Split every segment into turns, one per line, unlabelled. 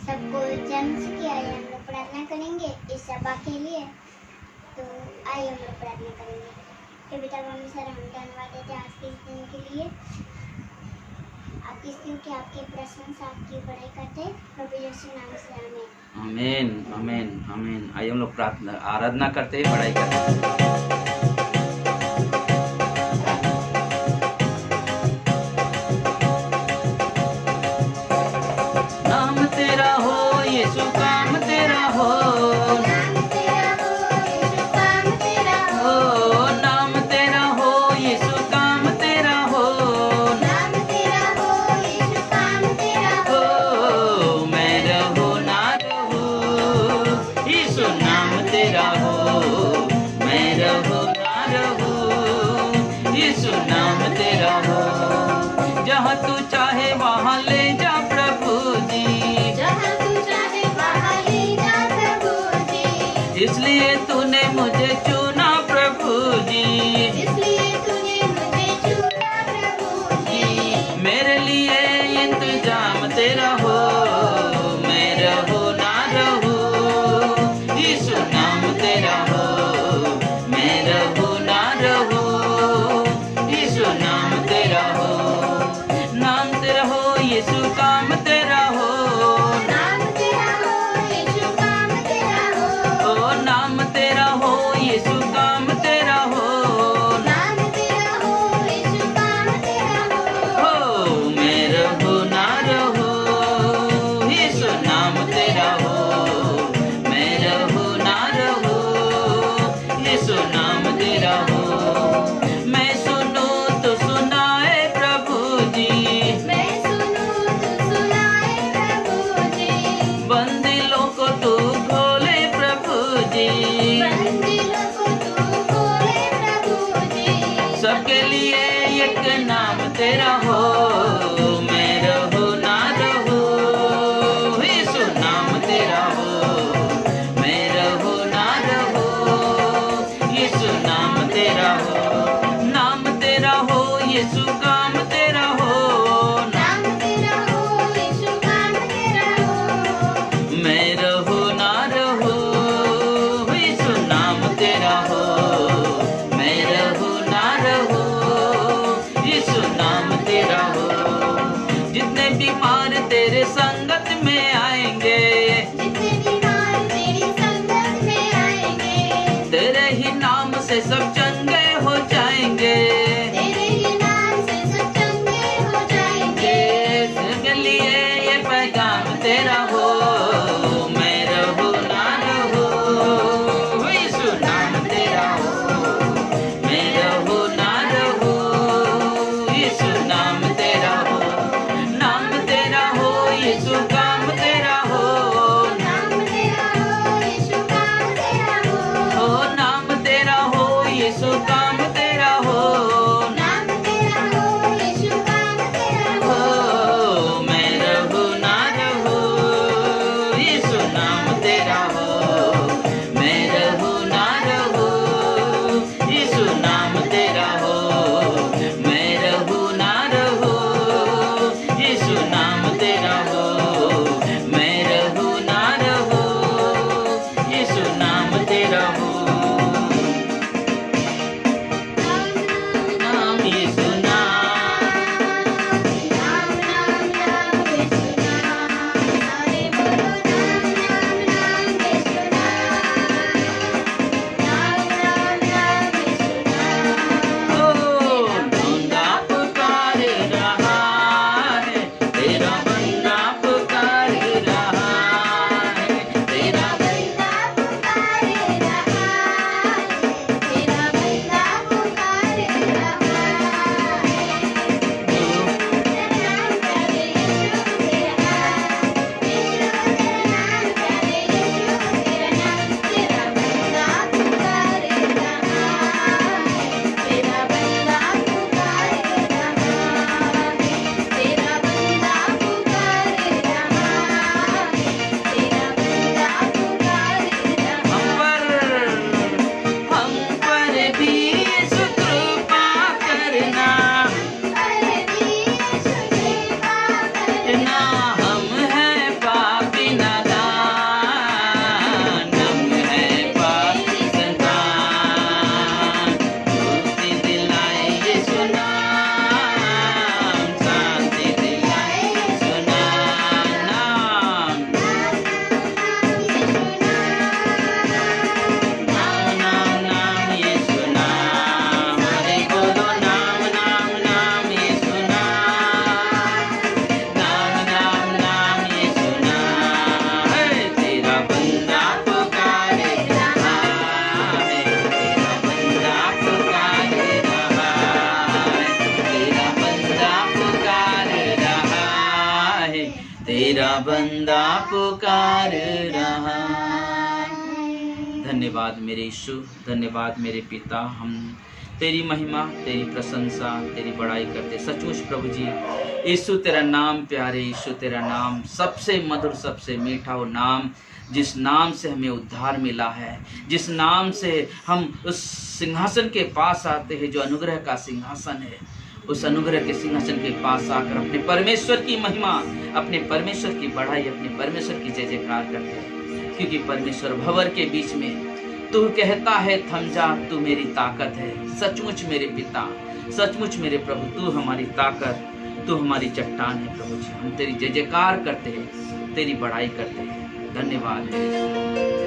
सबको जन्म से किया है। हम लोग प्रार्थना करेंगे इस सभा के लिए। तो आइए हम लोग प्रार्थना करेंगे। हे पिता परमेश्वर, हम धन्यवाद देते हैं आज के इस दिन के लिए। आप इस दिन की आपकी प्रशंसा, आपकी बड़ाई करते हैं प्रभु यीशु नाम से, आमीन।
आमीन आमीन आमीन। आइए हम लोग प्रार्थना आराधना करते हैं, बड़ाई करते हैं। नाम तेरा हो यीशु, काम तेरा हो,
नाम तेरा हो यीशु, काम तेरा हो,
नाम तेरा हो यीशु, काम तेरा हो,
नाम तेरा हो यीशु, काम तेरा हो,
मैं रहूं ना रहूं, यीशु नाम तेरा हो, मैं रहूं ना रहूं, यीशु नाम तेरा हो। जहाँ तू चाहे वहाँ ले जा प्रभु जी,
जहाँ तू चाहे वहाँ ले जा प्रभु जी,
इसलिए तूने मुझे चुना प्रभु जी,
इसलिए तूने मुझे चुना प्रभु जी।
मेरे लिए इंतजाम तेरा हो, मैं रहूं ना रहूं, यीशु नाम तेरा हो, मैं रहूं ना रहूं, यीशु नाम तेरा हो, नाम तेरा हो यीशु, काम तेरा हो,
नाम तेरा हो यीशु, काम तेरा हो,
ओ नाम तेरा हो यीशु, काम तेरा हो,
नाम तेरा हो यीशु, काम तेरा हो,
हो मैं रहूं ना रहूं, यीशु नाम तेरा हो, मैं रहूं ना रहूं, यीशु नाम तेरा हो। मैं सुनूं तो सुनाए प्रभु जी,
मैं सुनूं तो सुनाए प्रभु जी,
बंदिलों को तू खोले प्रभु जी,
बंदिलों को तू खोले प्रभु जी,
सबके लिए एक नाम तेरा हो, मैं रहूं ना रहूं, यीशु नाम तेरा हो, मैं रहूं ना रहूं, यीशु नाम तेरा हो, नाम तेरा हो यीशु, काम तेरा हो,
नाम तेरा हो यीशु, काम तेरा हो,
मैं रहूं ना रहूं, यीशु नाम तेरा हो, मैं रहूं ना रहूं, यीशु नाम तेरा हो। जितने बीमार तेरे संगत में आएंगे,
जितने बीमार तेरी संगत में आएंगे,
तेरे ही नाम से सब चंगे हो जाएंगे,
तेरे ही नाम से सब चंगे हो जाएंगे,
सबके लिए ये पैगाम तेरा हो, मैं रहूं ना रहूं, यीशु नाम तेरा हो, मैं रहूं ना रहूं, यीशु नाम तेरा हो, नाम तेरा हो यीशु, काम तेरा हो,
नाम तेरा हो यीशु, काम तेरा हो,
ओ नाम तेरा हो यीशु, काम तेरा हो,
नाम तेरा हो यीशु, काम तेरा हो,
ओ मैं रहूं ना रहूं, यीशु नाम तेरा हो, मैं रहूं ना रहूं, यीशु नाम तेरा हो, मैं रहूं ना रहूं, यीशु नाम तेरा हो, मैं रहूं ना रहूं, यीशु नाम तेरा हो। नाम यीशु नाम,
नाम नाम नाम यीशु नाम, सारे बोलो नाम नाम नाम यीशु नाम, नाम नाम नाम यीशु नाम,
ओ ढूंढा पुकार रहा है, तेरा बंदा पुकार रहा है, तेरा
बंदा पुकारे रहा है, तेरा बंदा पुकारे रहा है, तेरा नाम प्यारे यीशु, तेरा नाम, यीशु तेरा नाम प्यारे यीशु, तेरा नाम, तेरा बंदा पुकारे रहा है, तेरा बंदा पुकारे रहा है, तेरा बंदा पुकारे रहा है, तेरा बंदा पुकारे रहा
हम पर भी यीशु कृपा करना,
अरे भी यीशु कृपा करना,
हम हैं पापी तेरा बंदा पुकार रहा। धन्यवाद मेरे यीशु, धन्यवाद मेरे पिता। हम तेरी महिमा, तेरी प्रशंसा, तेरी बड़ाई करते। सचमुच प्रभु जी, यीशु तेरा नाम प्यारे, यीशु तेरा नाम सबसे मधुर, सबसे मीठा वो नाम, जिस नाम से हमें उद्धार मिला है, जिस नाम से हम उस सिंहासन के पास आते हैं जो अनुग्रह का सिंहासन है। उस अनुग्रह के सिंहासन के पास आकर अपने परमेश्वर की महिमा, अपने परमेश्वर की बढ़ाई, अपने परमेश्वर की जय जयकार करते हैं। क्योंकि परमेश्वर भंवर के बीच में तू कहता है थम जा, तू मेरी ताकत है। सचमुच मेरे पिता, सचमुच मेरे प्रभु, तू हमारी ताकत, तू हमारी चट्टान है प्रभु जी। हम तेरी जय जयकार करते हैं, तेरी बड़ाई करते हैं। धन्यवाद मेरे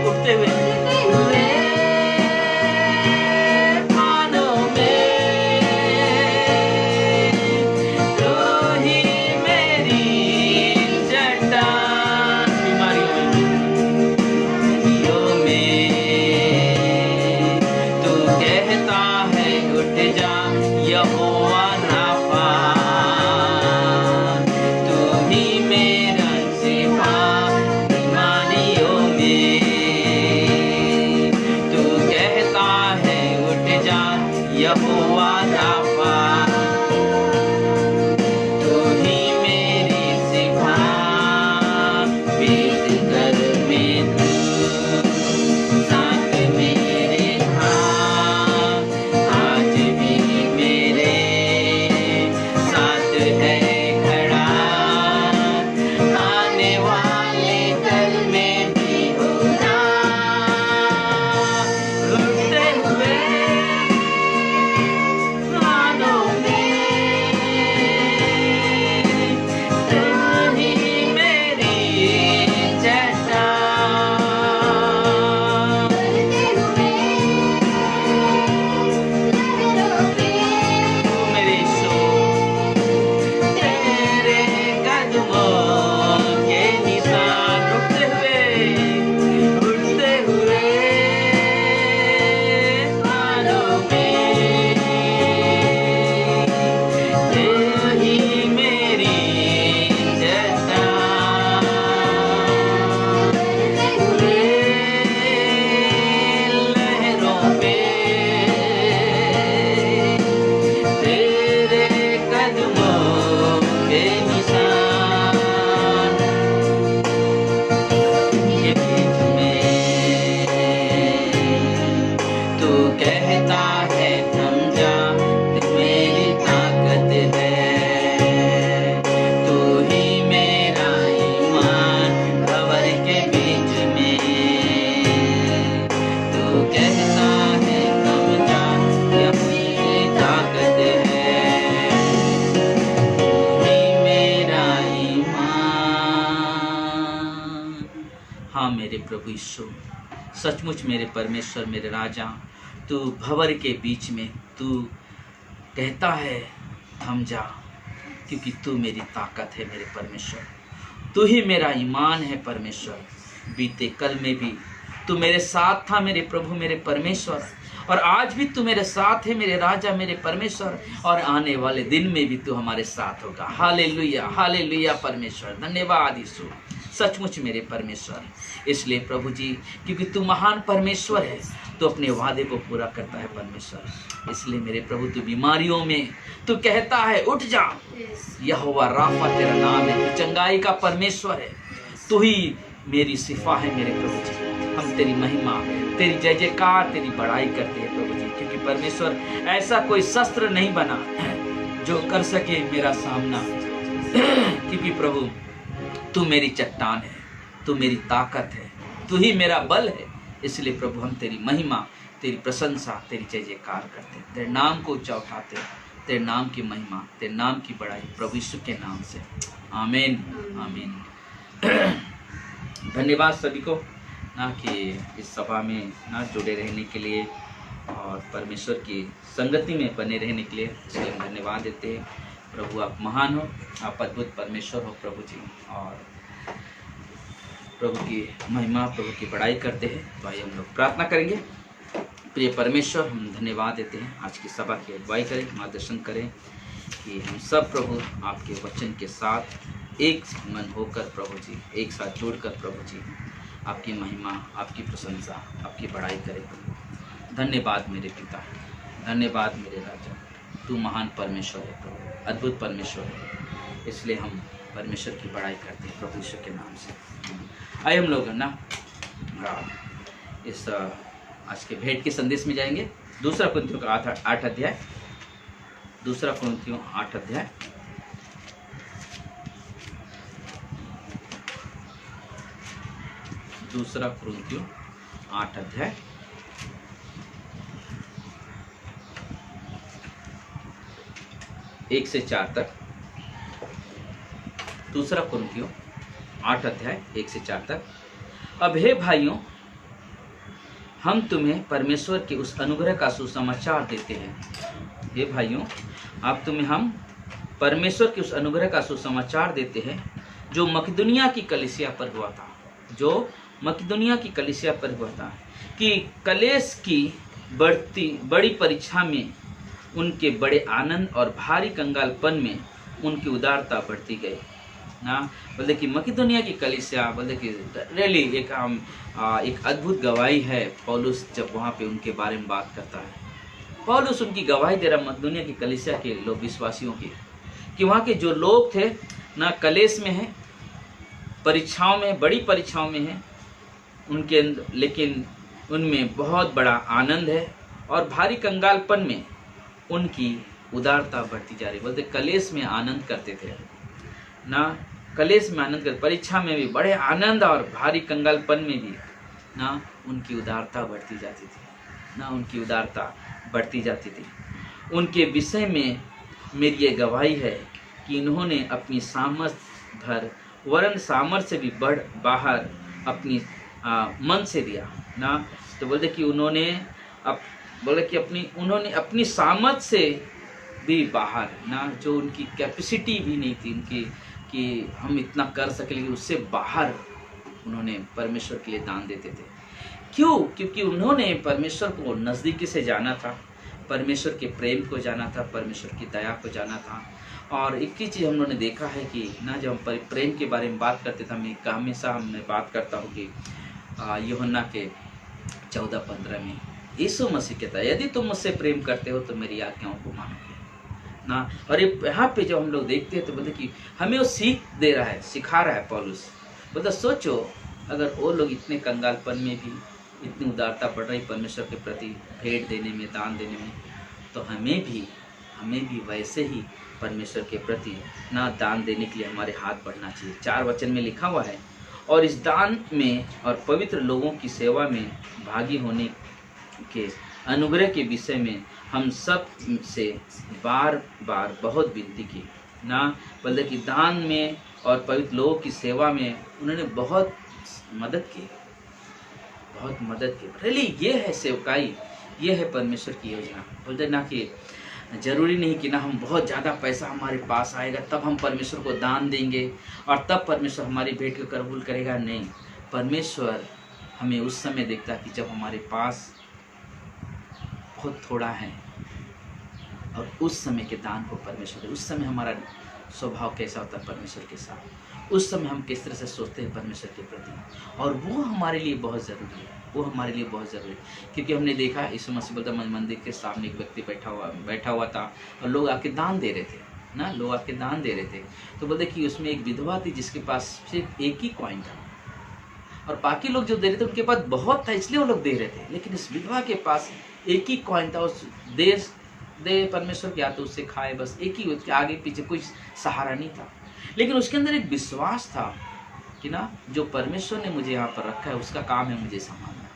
उठते हुए प्रभु यीशु, सचमुच मेरे परमेश्वर, मेरे राजा, तू भंवर के बीच में तू कहता है थम जा, क्योंकि तू मेरी ताकत है मेरे परमेश्वर, तू ही मेरा ईमान है परमेश्वर। बीते कल में भी तू मेरे साथ था मेरे प्रभु, मेरे परमेश्वर, और आज भी तू मेरे साथ है मेरे राजा, मेरे परमेश्वर, और आने वाले दिन में भी तू हमारे साथ होगा। हालेलुया, हालेलुया परमेश्वर, धन्यवाद यीशु, सचमुच मेरे परमेश्वर। इसलिए प्रभु जी, क्योंकि तू महान परमेश्वर है, तो अपने वादे को पूरा करता है परमेश्वर। इसलिए मेरे प्रभु, तू बीमारियों में तू कहता है उठ जा, यहोवा राफा तेरा नाम है, तू चंगाई का परमेश्वर है, तू ही मेरी सिफा है मेरे प्रभु जी। हम तेरी महिमा, तेरी जय जयकार, तेरी बड़ाई करते हैं प्रभु जी, क्योंकि परमेश्वर ऐसा कोई शस्त्र नहीं बना जो कर सके मेरा सामना, क्योंकि प्रभु तू मेरी चट्टान है, तू मेरी ताकत है, तू ही मेरा बल है। इसलिए प्रभु हम तेरी महिमा, तेरी प्रशंसा, तेरी जय जयकार करते हैं, तेरे नाम को ऊंचा उठाते हैं, तेरे नाम की महिमा, तेरे नाम की बड़ाई प्रभु यीशु के नाम से। आमीन, आमीन। धन्यवाद सभी को ना कि इस सभा में ना जुड़े रहने के लिए और परमेश्वर की संगति में बने रहने के लिए, इसलिए हम धन्यवाद देते हैं। प्रभु आप महान हो, आप अद्भुत परमेश्वर हो प्रभु जी, और प्रभु की महिमा, प्रभु की बड़ाई करते हैं। तो आइए हम लोग प्रार्थना करेंगे। प्रिय परमेश्वर, हम धन्यवाद देते हैं, आज की सभा की अगुवाई करें, मार्गदर्शन करें कि हम सब प्रभु आपके वचन के साथ एक मन होकर प्रभु जी, एक साथ जुड़कर प्रभु जी आपकी महिमा, आपकी प्रशंसा, आपकी बड़ाई करें। धन्यवाद मेरे पिता, धन्यवाद मेरे राजा, तू महान परमेश्वर है प्रभु, अद्भुत परमेश्वर है। इसलिए हम परमेश्वर की बड़ाई करते हैं प्रभु यीशु के नाम से। आइए हम लोग ना इस आज के भेंट के संदेश में जाएंगे। दूसरा कुरिन्थियों का 8 अध्याय, दूसरा कुरिन्थियों 8 अध्याय, दूसरा कुरिन्थियों 8 अध्याय 1 से 4 तक। दूसरा कुरिन्थियों 8 अध्याय 1 से 4 तक। अब हे भाइयों, हम तुम्हें परमेश्वर के उस अनुग्रह का सुसमाचार देते हैं। हे भाइयों, आप तुम्हें हम परमेश्वर के उस अनुग्रह का सुसमाचार देते हैं जो मकिदुनिया की कलीसिया पर हुआ था, जो मकिदुनिया की कलीसिया पर हुआ था, कि कलेश की बड़ी परीक्षा में उनके बड़े आनंद और भारी कंगालपन में उनकी उदारता बढ़ती गई ना। बोले कि मकिदुनिया की कलीसिया, बोले कि रियली एक अद्भुत गवाही है। पौलुस जब वहाँ पे उनके बारे में बात करता है, पौलुस उनकी गवाही दे रहा मकिदुनिया की कलीसिया के लोग, विश्वासियों की, कि वहाँ के जो लोग थे ना कलेश में हैं, परीक्षाओं में, बड़ी परीक्षाओं में हैं उनके, लेकिन उनमें बहुत बड़ा आनंद है, और भारी कंगालपन में उनकी उदारता बढ़ती जा रही। बोलते कलेश में आनंद करते थे ना, कलेश में आनंद करते, परीक्षा में भी बड़े आनंद, और भारी कंगालपन में भी ना उनकी उदारता बढ़ती जाती थी ना, उनकी उदारता बढ़ती जाती थी। उनके विषय में मेरी ये गवाही है कि इन्होंने अपनी सामर्थ्य भर, वरन सामर्थ्य से भी बाहर अपनी मन से दिया ना। तो बोलते कि उन्होंने अपनी सामर्थ्य से भी बाहर ना, जो उनकी कैपेसिटी भी नहीं थी उनकी कि हम इतना कर सके, लेकिन उससे बाहर उन्होंने परमेश्वर के लिए दान देते थे। क्यों? क्योंकि उन्होंने परमेश्वर को नज़दीकी से जाना था, परमेश्वर के प्रेम को जाना था, परमेश्वर की दया को जाना था। और एक ही चीज़ हम लोगों ने देखा है कि ना, जब हम प्रेम के बारे में बात करते थे, मैं हमेशा बात करता हूँ कि यूहन्ना के 14:15 में यीशु मसीह कहता है, यदि तुम मुझसे प्रेम करते हो तो मेरी आज्ञाओं को मानोगे ना। और ये यहाँ पे जब हम लोग देखते हैं तो बोलते कि हमें वो सीख दे रहा है, सिखा रहा है पौलुस। बोलते सोचो, अगर वो लोग इतने कंगालपन में भी इतनी उदारता बढ़ रही परमेश्वर के प्रति भेंट देने में, दान देने में, तो हमें भी वैसे ही परमेश्वर के प्रति ना दान देने के लिए हमारे हाथ बढ़ना चाहिए। 4 वचन में लिखा हुआ है, और इस दान में और पवित्र लोगों की सेवा में भागी होने के अनुग्रह के विषय में हम सब से बार बार बहुत विनती की ना। बोलते कि दान में और पवित्र लोगों की सेवा में उन्होंने बहुत मदद की बहुत मदद की। रियली ये है सेवकाई, ये है परमेश्वर की योजना। बोलते ना कि जरूरी नहीं कि ना हम बहुत ज़्यादा पैसा हमारे पास आएगा तब हम परमेश्वर को दान देंगे और तब परमेश्वर हमारी भेंट को कबूल करेगा। नहीं, परमेश्वर हमें उस समय देखता है कि जब हमारे पास बहुत थोड़ा है, और उस समय के दान को परमेश्वर, उस समय हमारा स्वभाव कैसा होता है परमेश्वर के साथ, उस समय हम किस तरह से सोचते हैं परमेश्वर के प्रति, और वो हमारे लिए बहुत ज़रूरी है। वो हमारे लिए बहुत ज़रूरी है, क्योंकि हमने देखा यीशु मसीह बोलता मंदिर के सामने एक व्यक्ति बैठा हुआ था और लोग आके दान दे रहे थे ना, लोग आके दान दे रहे थे। तो बोलते कि उसमें एक विधवा थी जिसके पास सिर्फ एक ही कॉइन था, और बाकी लोग जो दे रहे थे उनके पास बहुत था, इसलिए वो लोग दे रहे थे। लेकिन इस विधवा के पास एक ही कॉइन था, उस दे परमेश्वर के हाथ उससे खाए, बस एक ही, उसके आगे पीछे कोई सहारा नहीं था। लेकिन उसके अंदर एक विश्वास था कि ना जो परमेश्वर ने मुझे यहाँ पर रखा है उसका काम है मुझे संभालना,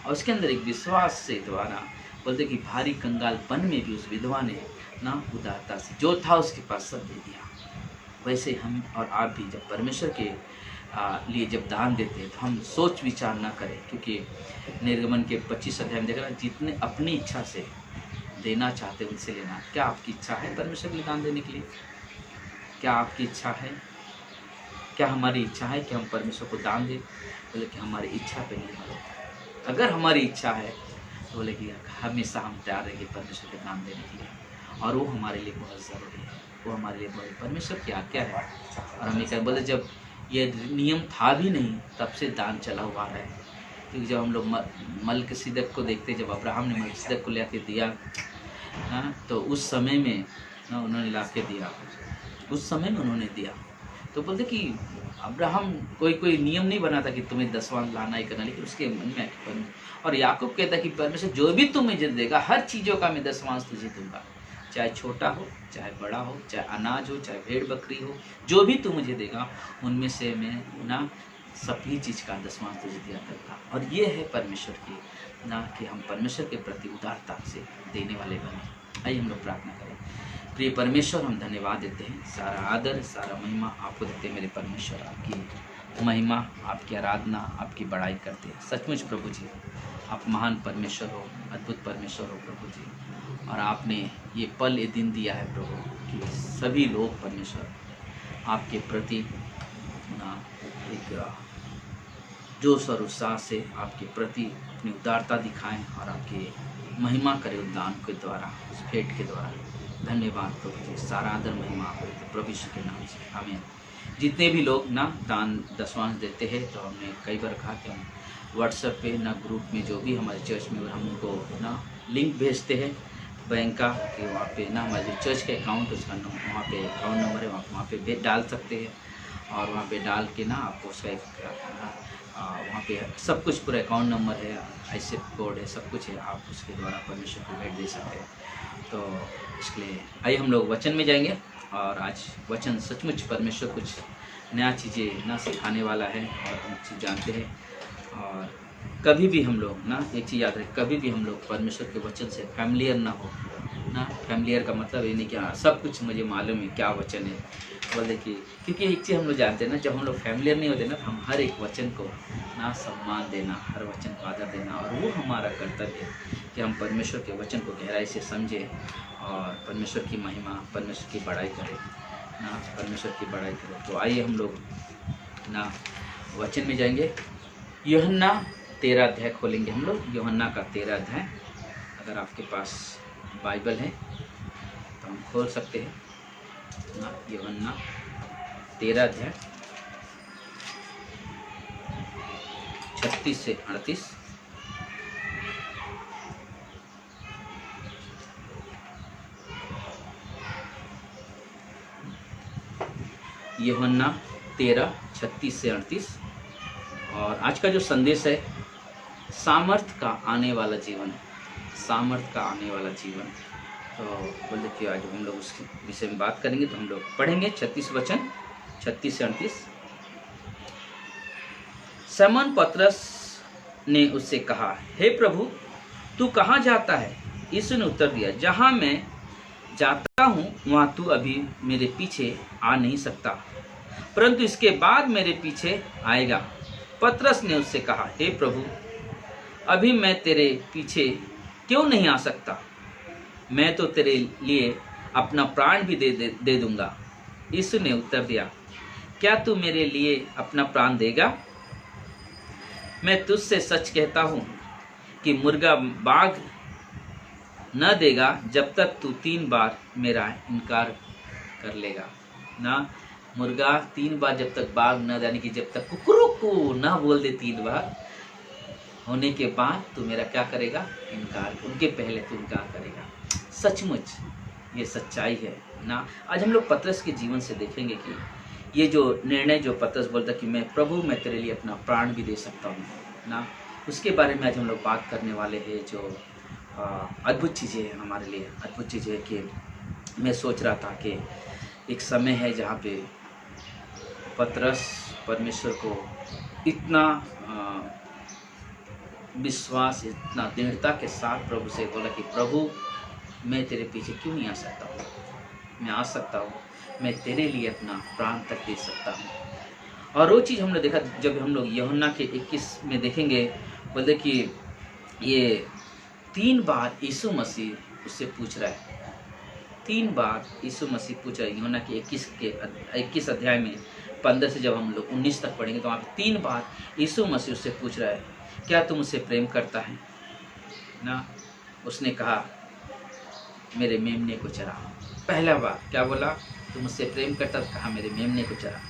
और उसके अंदर एक विश्वास से द्वारा बोलते कि भारी कंगालपन में भी उस विधवा ने ना उदारता से जो था उसके पास सब दे दिया। वैसे हम और आप भी जब परमेश्वर के लिए जब दान देते हैं तो हम सोच विचार ना करें, क्योंकि निर्गमन के 25 अध्याय में देखा जितने अपनी इच्छा से देना चाहते हैं उनसे लेना। क्या आपकी इच्छा है परमेश्वर के लिए दान देने के लिए? क्या आपकी इच्छा है? क्या हमारी इच्छा है कि हम परमेश्वर को दान दें? बोले कि हमारी इच्छा पे निर्भर होता है। अगर हमारी इच्छा है तो बोले कि हमेशा हम तैयार रहेंगे परमेश्वर के दान देने के लिए, और वो हमारे लिए बहुत ज़रूरी है। वो हमारे लिए बहुत परमेश्वर की आज्ञा है। और हमें क्या बोले, जब ये नियम था भी नहीं तब से दान चला हुआ रहा है। क्योंकि जब हम लोग मलकिसिदक को देखते, जब अब्राहम ने मलकिसिदक को लेके दिया ना, तो उस समय में ना उन्होंने ला के दिया, उस समय में उन्होंने दिया। तो बोलते कि अब्राहम कोई नियम नहीं बना था कि तुम्हें दसवां लाना ही करना, लेकिन उसके मन में, और याकूब कहता कि परमेश्वर जो भी तुम मुझे देगा हर चीज़ों का मैं दसवां तुझे दूंगा, चाहे छोटा हो चाहे बड़ा हो, चाहे अनाज हो चाहे भेड़ बकरी हो, जो भी तू मुझे देगा उनमें से मैं ना सभी चीज़ का दसवां तुझे दिया करूँगा। और ये है परमेश्वर की ना कि हम परमेश्वर के प्रति उदारता से देने वाले बने। आइए हम लोग प्रार्थना करें। प्रिय परमेश्वर, हम धन्यवाद देते हैं, सारा आदर सारा महिमा आपको देते हैं मेरे परमेश्वर। आपकी महिमा, आपकी आराधना, आपकी बड़ाई करते हैं। सचमुच प्रभु जी आप महान परमेश्वर हो, अद्भुत परमेश्वर हो प्रभु जी। और आपने ये पल ये दिन दिया है प्रभु कि सभी लोग परमेश्वर आपके प्रति ना एक जोश और उत्साह से आपके प्रति अपनी उदारता दिखाएं और आपकी महिमा करें उद्दान के द्वारा, उस भेंट के द्वारा। धन्यवाद प्रभु जी, सारा आदर महिमा आपको प्रभु यीशु के नाम से आमीन। जितने भी लोग ना दान दसवांश देते हैं, तो हमने कई बार कहा कि हम व्हाट्सएप पे ना ग्रुप में जो भी हमारे चर्च में हम उनको ना लिंक भेजते हैं बैंक का, कि वहाँ पे ना हमारे जो चर्च का अकाउंट उसका वहाँ पे अकाउंट नंबर है, वहाँ पे डाल सकते हैं। और वहाँ पे डाल के ना आपको उसका वहाँ पे सब कुछ पूरा अकाउंट नंबर है, ICICI कोड है, सब कुछ है। आप उसके द्वारा परमेश्वर को भेंट दे सकते हैं। तो इसके लिए आइए हम लोग वचन में जाएंगे। और आज वचन सचमुच परमेश्वर कुछ नया चीज़ें ना सिखाने वाला है, और हम चीज़ जानते हैं। और कभी भी हम लोग ना एक चीज़ याद रखें, कभी भी हम लोग परमेश्वर के वचन से फैमिलियर ना हो ना। फैमिलियर का मतलब ये नहीं कि हाँ सब कुछ मुझे मालूम है क्या वचन है, बोले कि, क्योंकि एक चीज़ हम लोग जानते हैं ना, जब हम लोग फैमिलियर नहीं होते ना, तो हम हर एक वचन को ना सम्मान देना, हर वचन को आदर देना, और वो हमारा कर्तव्य है कि हम परमेश्वर के वचन को गहराई से समझें और परमेश्वर की महिमा, परमेश्वर की बड़ाई करें ना, परमेश्वर की बड़ाई करें। तो आइए हम लोग ना वचन में जाएंगे। यूहन्ना 13 अध्याय खोलेंगे हम लोग, यूहन्ना का 13 अध्याय। अगर आपके पास बाइबल है तो हम खोल सकते हैं ना, यूहन्ना 13 अध्याय 36 से 38। यूहन्ना 13 36 से 38। और आज का जो संदेश है, सामर्थ का आने वाला जीवन, सामर्थ का आने वाला जीवन। तो बोलते कि आज हम लोग उसके विषय में बात करेंगे। तो हम लोग पढ़ेंगे 36 वचन 36 से 38। शमौन पतरस ने उससे कहा, हे प्रभु तू कहाँ जाता है? यीशु ने उत्तर दिया, जहाँ मैं जाता हूँ वहाँ तू अभी मेरे पीछे आ नहीं सकता, परंतु इसके बाद मेरे पीछे आएगा। पतरस ने उससे कहा, हे प्रभु अभी मैं तेरे पीछे क्यों नहीं आ सकता? मैं तो तेरे लिए अपना प्राण भी दे दूंगा। यीशु ने उत्तर दिया, क्या तू मेरे लिए अपना प्राण देगा? मैं तुझसे सच कहता हूँ कि मुर्गा बाघ न देगा जब तक तू 3 बार मेरा इनकार कर लेगा। ना, मुर्गा 3 बार जब तक बाघ न, यानी कि जब तक कुकुरुकू न बोल दे 3 बार होने के बाद तू मेरा क्या करेगा? इनकार। उनके पहले तू इनकार करेगा। सचमुच ये सच्चाई है ना। आज हम लोग पतरस के जीवन से देखेंगे कि ये जो निर्णय जो पतरस बोलता कि मैं प्रभु मैं तेरे लिए अपना प्राण भी दे सकता हूँ ना, उसके बारे में आज हम लोग बात करने वाले हैं। जो अद्भुत चीज़ें हैं हमारे लिए, अद्भुत चीज़ें हैं कि मैं सोच रहा था कि एक समय है जहाँ पे पतरस परमेश्वर को इतना विश्वास, इतना दृढ़ता के साथ प्रभु से बोला कि प्रभु मैं तेरे पीछे क्यों नहीं आ सकता हूँ? मैं आ सकता हूँ, मैं तेरे लिए अपना प्राण तक दे सकता हूँ। और वो चीज़ हमने देखा जब हम लोग यूहन्ना के 21 में देखेंगे, बोलते कि ये 3 बार यीशु मसीह उससे पूछ रहा है। 3 बार यीशु मसीह पूछ रहा है। यूहन्ना के 21 अध्याय में 15 से जब हम लोग 19 तक पढ़ेंगे तो वहाँ पे 3 बार यीशु मसीह उससे पूछ रहा है, क्या तुम मुझसे प्रेम करता है ना? उसने कहा मेरे मेमने को चरा। पहला बार क्या बोला? तुम मुझसे प्रेम करता? कहा मेरे मेमने को चरा।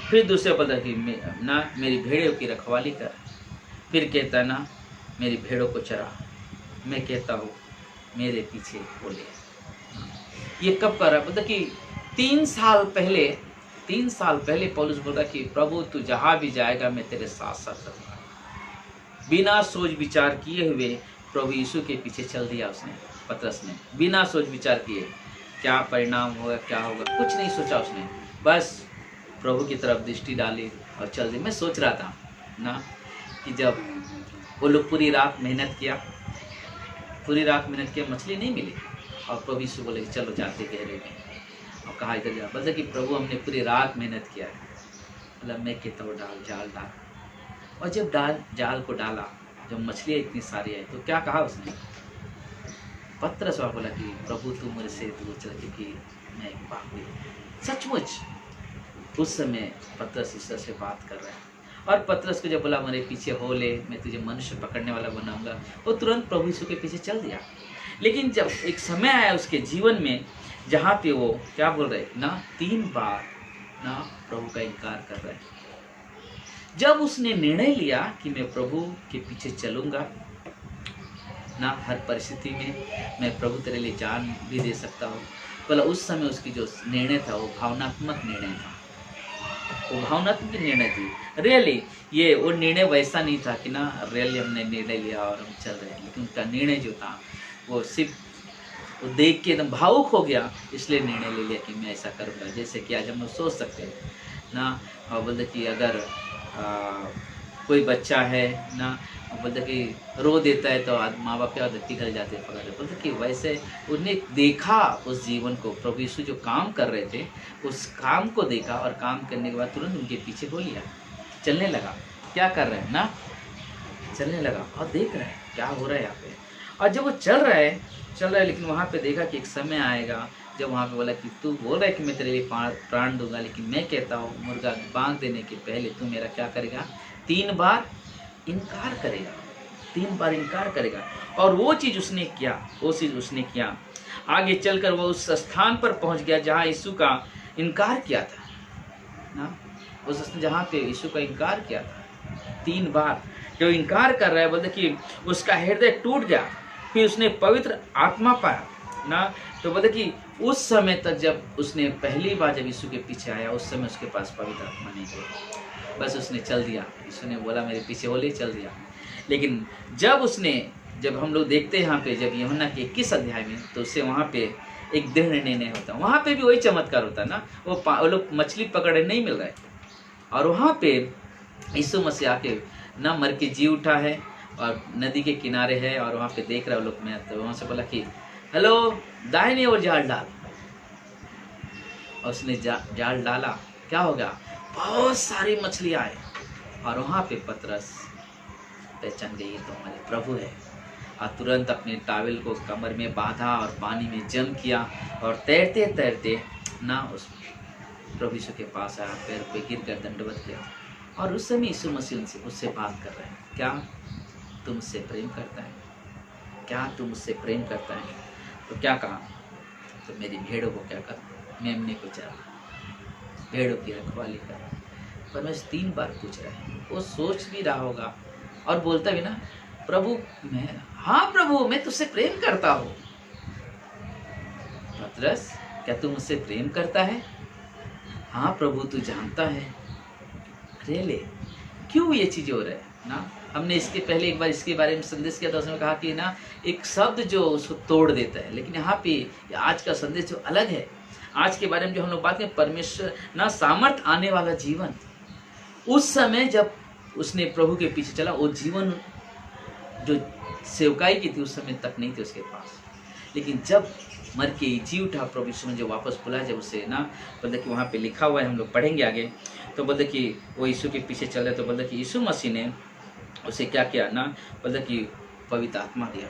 फिर दूसरा बोलता कि ना मेरी भेड़ों की रखवाली कर। फिर कहता है ना मेरी भेड़ों को चरा। मैं कहता हूँ मेरे पीछे बोले। ये कब कर रहा है? मतलब कि 3 साल पहले पौलुस बोला कि प्रभु तू जहाँ भी जाएगा मैं तेरे साथ साथ रहूँगा। बिना सोच विचार किए हुए प्रभु यीशु के पीछे चल दिया उसने, पतरस ने। बिना सोच विचार किए क्या परिणाम होगा, क्या होगा, कुछ नहीं सोचा उसने। बस प्रभु की तरफ दृष्टि डाली और चल दी। मैं सोच रहा था ना कि जब वो लोग पूरी रात मेहनत किया, मछली नहीं मिली और प्रभु यीशु बोले कि चलो जाते गहरे में, और कहा इधर जा। बोलते कि प्रभु हमने पूरी रात मेहनत किया है। मतलब मैं कहता हूँ जाल डाल। और जब जाल को डाला, जब मछलियाँ इतनी सारी आई तो क्या कहा उसने? पतरस बोला कि प्रभु तू मेरे से दूर चल, क्योंकि मैं एक पापी हूँ। सचमुच उस समय पतरस ईश्वर से बात कर रहा है। और पतरस को जब बोला मेरे पीछे हो ले, मैं तुझे मनुष्य पकड़ने वाला बनाऊंगा, वो तुरंत प्रभु यीशु के पीछे चल दिया। लेकिन जब एक समय आया उसके जीवन में जहाँ पे वो क्या बोल रहे ना, 3 बार ना प्रभु का इनकार कर रहा है। जब उसने निर्णय लिया कि मैं प्रभु के पीछे चलूंगा ना, हर परिस्थिति में मैं प्रभु तेरे लिए जान भी दे सकता हूँ, बोला उस समय उसकी जो निर्णय था वो भावनात्मक निर्णय था। वो भावनात्मक निर्णय थी। रियली ये वो निर्णय वैसा नहीं था कि ना रियली हमने निर्णय लिया और हम चल रहे हैं, लेकिन उनका निर्णय जो था वो सिर्फ वो देख के एकदम भावुक हो गया, इसलिए निर्णय ले लिया कि मैं ऐसा करूँगा। जैसे कि आज हम लोग सोच सकते हैं ना, और बोलते कि अगर कोई बच्चा है ना, बोलते कि रो देता है तो माँ बाप क्या पिघल जाते हैं, पकड़। बोलते कि वैसे उन्हें देखा उस जीवन को, प्रभु यीशु जो काम कर रहे थे उस काम को देखा, और काम करने के बाद तुरंत उनके पीछे हो लिया, चलने लगा। क्या कर रहे हैं ना, चलने लगा और देख रहे हैं क्या हो रहा है यहाँ पे। और जब वो चल रहा है, लेकिन वहाँ पे देखा कि एक समय आएगा जब वहाँ पे बोला कि तू बोल रहा है कि मैं तेरे लिए प्राण दूंगा, लेकिन मैं कहता हूँ मुर्गा बांग देने के पहले तू मेरा क्या करेगा? 3 बार इनकार करेगा। 3 बार इनकार करेगा। और वो चीज़ उसने किया। आगे चलकर वो उस स्थान पर पहुंच गया जहाँ यीशु का इनकार किया था ना, उस जहाँ पे यीशु का इनकार किया था 3 बार। जो इनकार कर रहा है, बोलते कि उसका हृदय टूट गया। फिर उसने पवित्र आत्मा पाया ना, तो बोलते कि उस समय तक जब उसने पहली बार जब यीशु के पीछे आया, उस समय उसके पास पवित्र आत्मा नहीं थी। बस उसने चल दिया। यीशु ने बोला मेरे पीछे हो ले, चल दिया। लेकिन जब हम लोग देखते हैं यहाँ पे, जब यूहन्ना के 21 अध्याय में, तो उससे वहाँ पे एक दृढ़ निर्णय नहीं होता। वहाँ पे भी वही चमत्कार होता है ना, वो लोग मछली पकड़े नहीं मिल रहे, और वहाँ पे यीशु मसीह आके ना मर के जी उठा है और नदी के किनारे है, और वहाँ पे देख रहा है लोग। मैं तो वहाँ से बोला कि हेलो, दाहिने ओर जाल डाल। और उसने जाल डाला, क्या हो गया? बहुत सारी मछलियाँ आए। और वहाँ पे पतरस पहचान गई ये तो हमारे प्रभु है, और तुरंत अपने टावल को कमर में बांधा और पानी में जम किया और तैरते तैरते ना उस प्रभु यीशु के पास आया, पैर पे गिर कर दंडवत किया। और उस समय यीशु मसीह उससे बात कर रहे हैं, क्या तुम मुझसे प्रेम करता है? क्या तुम मुझसे प्रेम करता है? तो क्या कहा? तो मेरी भेड़ों को क्या कर, मेमने को चरा, भेड़ों की रखवाली कर। परमेश्वर 3 बार पूछ रहा है। वो सोच भी रहा होगा और बोलता भी ना, प्रभु मैं, हाँ प्रभु मैं तुझसे प्रेम करता हूँ। पतरस क्या तू मुझसे प्रेम करता है? हाँ प्रभु तू जानता है। रेले क्यों ये चीज़ हो रहा है ना? हमने इसके पहले एक बार इसके बारे में संदेश किया था, उसमें कहा कि ना एक शब्द जो उसको तोड़ देता है, लेकिन यहाँ पे आज का संदेश जो अलग है। आज के बारे में जो हम लोग बात करें, परमेश्वर ना सामर्थ आने वाला जीवन, उस समय जब उसने प्रभु के पीछे चला, वो जीवन जो सेवकाई की थी उस समय तक नहीं थी उसके पास। लेकिन जब मर के जी उठा प्रभु यीशु ने, जो वापस बुलाया, जब उसे ना बोलते कि वहाँ पे लिखा हुआ है, हम लोग पढ़ेंगे आगे, तो बोलते कि वो यीशु के पीछे चल रहे, तो बोलते कि यीशु मसीह ने उसे क्या किया ना, बोलते कि पवित्र आत्मा दिया,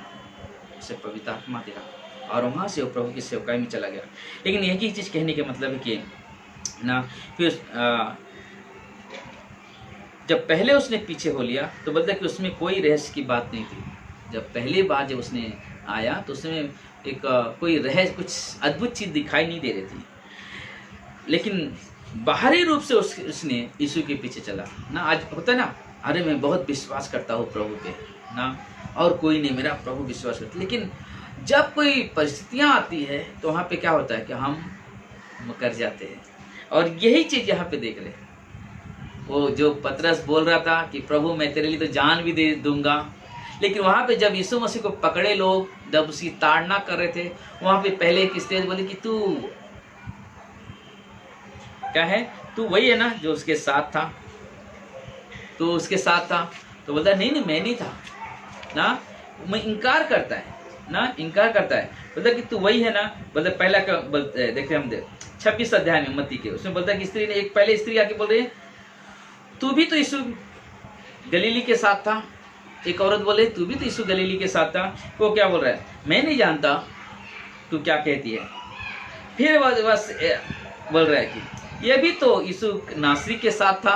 उसे पवित्र आत्मा दिया, और वहाँ से वो प्रभु की सेवकाई में चला गया। लेकिन एक ही चीज़ कहने का मतलब है कि ना फिर जब पहले उसने पीछे हो लिया तो बोलता कि उसमें कोई रहस्य की बात नहीं थी। जब पहली बार जब उसने आया तो उसमें एक कोई रहस्य, कुछ अद्भुत चीज़ दिखाई नहीं दे रही थी, लेकिन बाहरी रूप से उसने यीशु के पीछे चला ना। आज होता है ना, अरे मैं बहुत विश्वास करता हूँ प्रभु पे ना, और कोई नहीं, मेरा प्रभु विश्वास करता। लेकिन जब कोई परिस्थितियाँ आती है तो वहाँ पे क्या होता है कि हम मुकर जाते हैं। और यही चीज़ यहाँ पे देख रहे हैं, वो जो पतरस बोल रहा था कि प्रभु मैं तेरे लिए तो जान भी दे दूंगा, लेकिन वहाँ पे जब यीशु मसीह को पकड़े लोग, जब उसकी ताड़ना कर रहे थे, वहाँ पे पहले एक स्टेज बोली कि तू क्या है, तू वही है ना जो उसके साथ था, तो उसके साथ था। तो बोलता नहीं नहीं मैं नहीं था ना, मैं इनकार करता है ना, इनकार करता है। बोलता कि तू वही है ना। बोलता पहला का बोलते देखते हम 26 अध्याय में मत्ती के, उसमें बोलता है कि स्त्री ने, एक पहले स्त्री आके बोल रही है तू भी तो यीशु गलीली के साथ था। एक औरत बोले तू भी तो यीशु गलीली के साथ था। वो क्या बोल रहा है, मैं नहीं जानता तू क्या कहती है। फिर बस बोल रहा है कि ये भी तो यीशु नासरी के साथ था।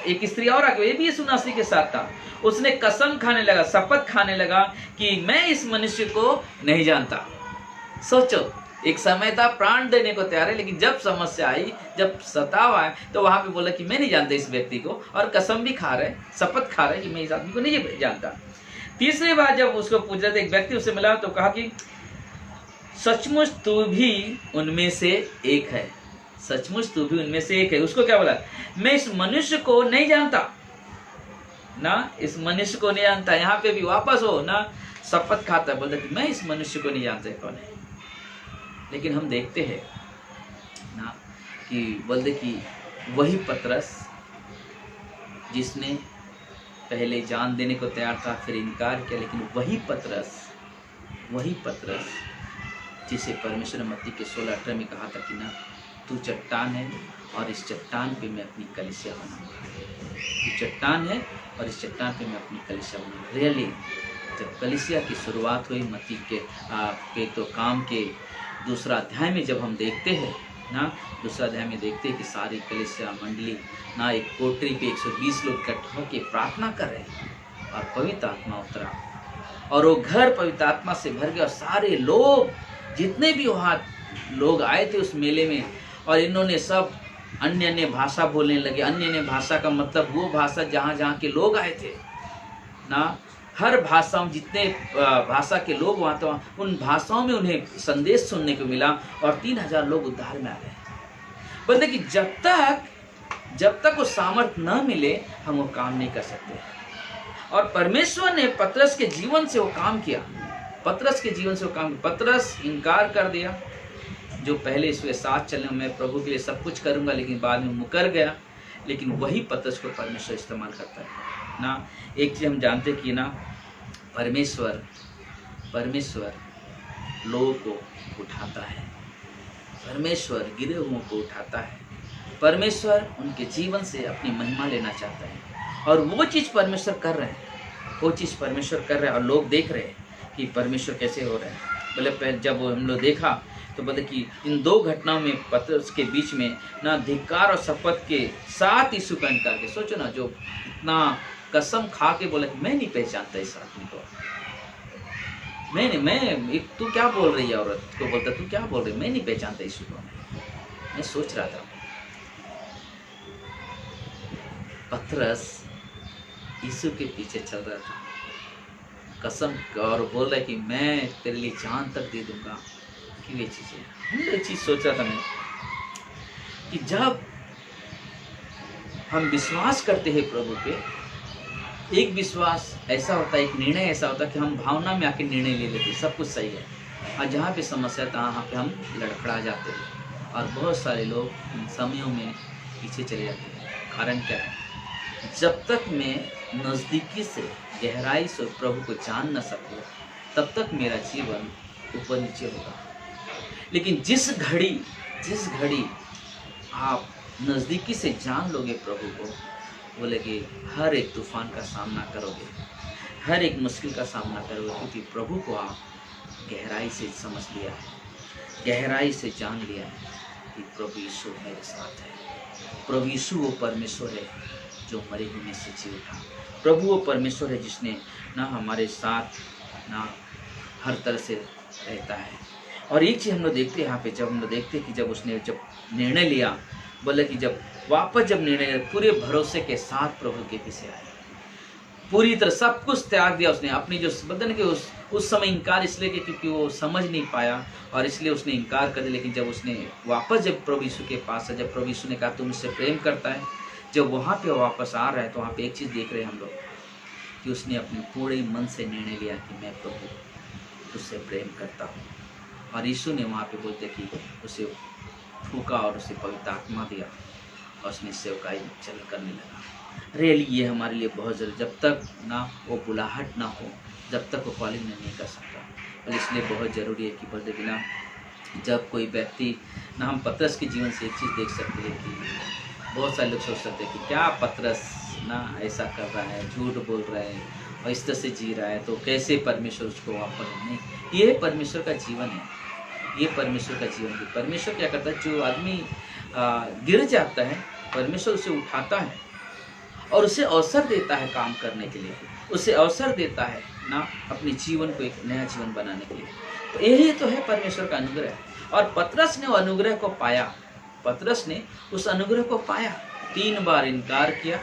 एक स्त्री और आके, ये भी यीशु नासरी के साथ था। उसने कसम खाने लगा, शपथ खाने लगा कि मैं इस मनुष्य को नहीं जानता। सोचो, एक समय था प्राण देने को तैयार है, लेकिन जब समस्या आई, जब सताव आए, तो वहां पे बोला कि मैं नहीं जानता इस व्यक्ति को, और कसम भी खा रहे, शपथ खा रहे कि मैं इस आदमी को नहीं जानता। तीसरी बार जब उसको पूछ रहे थे, एक व्यक्ति उससे मिला तो कहा कि सचमुच तू भी उनमें से एक है, सचमुच तू भी उनमें से एक है। उसको क्या बोला, मैं इस मनुष्य को नहीं जानता ना, इस मनुष्य को नहीं जानता। यहाँ पे भी वापस हो ना, शपथ खाता है, बोलता कि मैं इस मनुष्य को नहीं जानता कौन है। लेकिन हम देखते हैं ना कि बोलते कि वही पतरस जिसने पहले जान देने को तैयार था, फिर इनकार किया, लेकिन वही पतरस जिसे परमेश्वर ने मत्ती के 16-18 में कहा था कि ना तू चट्टान है और इस चट्टान पे मैं अपनी कलीसिया बनाऊंगा। तू चट्टान है और इस चट्टान पे मैं अपनी कलीसिया बनाऊंगा। रियली जब कलीसिया की शुरुआत हुई मत्ती के तो काम के दूसरा अध्याय में जब हम देखते हैं ना, दूसरा अध्याय में देखते हैं कि सारी कलीसिया मंडली ना एक कोठरी पे 120 लोग इकट्ठा होकर प्रार्थना कर रहे हैं, और पवित्र आत्मा उतरा और वो घर पवित्र आत्मा से भर गया। और सारे लोग जितने भी वहाँ लोग आए थे उस मेले में, और इन्होंने सब अन्य अन्य भाषा बोलने लगे। अन्य अन्य भाषा का मतलब वो भाषा जहाँ जहाँ के लोग आए थे ना, हर भाषाओं, जितने भाषा के लोग वहाँ तो उन भाषाओं में उन्हें संदेश सुनने को मिला, और 3000 लोग उद्धार में आ गए। बोलते कि जब तक वो सामर्थ न मिले हम वो काम नहीं कर सकते। और परमेश्वर ने पतरस के जीवन से वो काम किया, पतरस के जीवन से वो काम किया। पतरस इनकार कर दिया, जो पहले इसके साथ चले, मैं प्रभु के लिए सब कुछ करूँगा, लेकिन बाद में मुकर गया। लेकिन वही पतरस को परमेश्वर इस्तेमाल करता है ना। एक चीज़ हम जानते कि ना, परमेश्वर लोगों को उठाता है, परमेश्वर गिरे हुओं को उठाता है, परमेश्वर उनके जीवन से अपनी महिमा लेना चाहता है। और वो चीज़ परमेश्वर कर रहे हैं, वो चीज़ परमेश्वर कर रहे हैं और लोग देख रहे हैं कि परमेश्वर कैसे हो रहे हैं। बोले पहले जब हम लोग देखा तो बोले कि इन दो घटनाओं में पतरस के बीच में ना धिक्कार और शपथ के साथ यीशु का इनकार के, सोचो ना, जो इतना कसम खा के बोला कि मैं नहीं पहचानता इस आदमी को, तू क्या बोल रही है, औरत को बोलता तू क्या बोल रही है, मैं नहीं पहचानता यीशु को। मैं सोच रहा था पतरस यीशु के पीछे चल रहा था कसम, और बोल रहा है कि मैं तेरे लिए जान तक दे दूंगा कि ये चीज़ें। एक चीज़ सोच रहा था मैं कि जब हम विश्वास करते हैं प्रभु पे, एक विश्वास ऐसा होता है, एक निर्णय ऐसा होता है कि हम भावना में आके निर्णय ले लेते हैं, सब कुछ सही है, और जहाँ पे समस्या है वहाँ पे हम लड़खड़ा जाते हैं और बहुत सारे लोग इन समयों में पीछे चले जाते हैं। कारण क्या है? जब तक मैं नज़दीकी से गहराई से प्रभु को जान न सकूँ तब तक मेरा जीवन ऊपर नीचे होगा। लेकिन जिस घड़ी आप नज़दीकी से जान लोगे प्रभु को, बोले कि हर एक तूफान का सामना करोगे, हर एक मुश्किल का सामना करोगे, क्योंकि प्रभु को आप गहराई से समझ लिया है, गहराई से जान लिया है कि प्रभु यीशु मेरे साथ है। प्रभु यीशु वो परमेश्वर है जो मरे हुए में से जी उठा। प्रभु वो परमेश्वर है जिसने ना हमारे साथ ना हर तरह से रहता है। और एक चीज़ हम लोग देखते हैं यहाँ पे, जब हम लोग देखते हैं कि जब उसने जब निर्णय लिया, बोले कि जब निर्णय लिया, पूरे भरोसे के साथ प्रभु के पीछे आए, पूरी तरह सब कुछ त्याग दिया उसने। अपनी जो बदन के उस समय इनकार इसलिए कि क्योंकि वो समझ नहीं पाया और इसलिए उसने इनकार कर दिया। लेकिन जब उसने वापस जब प्रभु यीशु के पास है, जब प्रभु यीशु ने कहा तुम इससे प्रेम करता है, जब वहाँ पे वापस आ रहा है तो वहाँ पे एक चीज़ देख रहे हैं हम लोग कि उसने अपने पूरे मन से निर्णय लिया कि मैं प्रभु तुझसे प्रेम करता हूँ। और यीशु ने वहाँ पे बोलते कि उसे फूका और उसे पवित्र आत्मा दिया और उसने सेवकाई चल करने लगा। रियली ये हमारे लिए बहुत ज़रूरी, जब तक ना वो बुलाहट ना हो, जब तक वो कॉलिंग नहीं कर सकता। और इसलिए बहुत ज़रूरी है कि बोलते कि ना जब कोई व्यक्ति ना, हम पतरस के जीवन से एक चीज़ देख सकते हैं कि बहुत सारे लोग सोच सकते हैं कि क्या पतरस ना ऐसा कर रहा है, झूठ बोल रहा है और इस तरह से जी रहा है, तो कैसे परमेश्वर उसको वापस। नहीं, ये परमेश्वर का जीवन है, ये परमेश्वर का जीवन है। परमेश्वर क्या करता है, जो आदमी गिर जाता है परमेश्वर उसे उठाता है और उसे अवसर देता है काम करने के लिए, उसे अवसर देता है ना अपने जीवन को एक नया जीवन बनाने के लिए। तो यही तो है परमेश्वर का अनुग्रह। और पतरस ने वो अनुग्रह को पाया, पतरस ने उस अनुग्रह को पाया। 3 बार इनकार किया,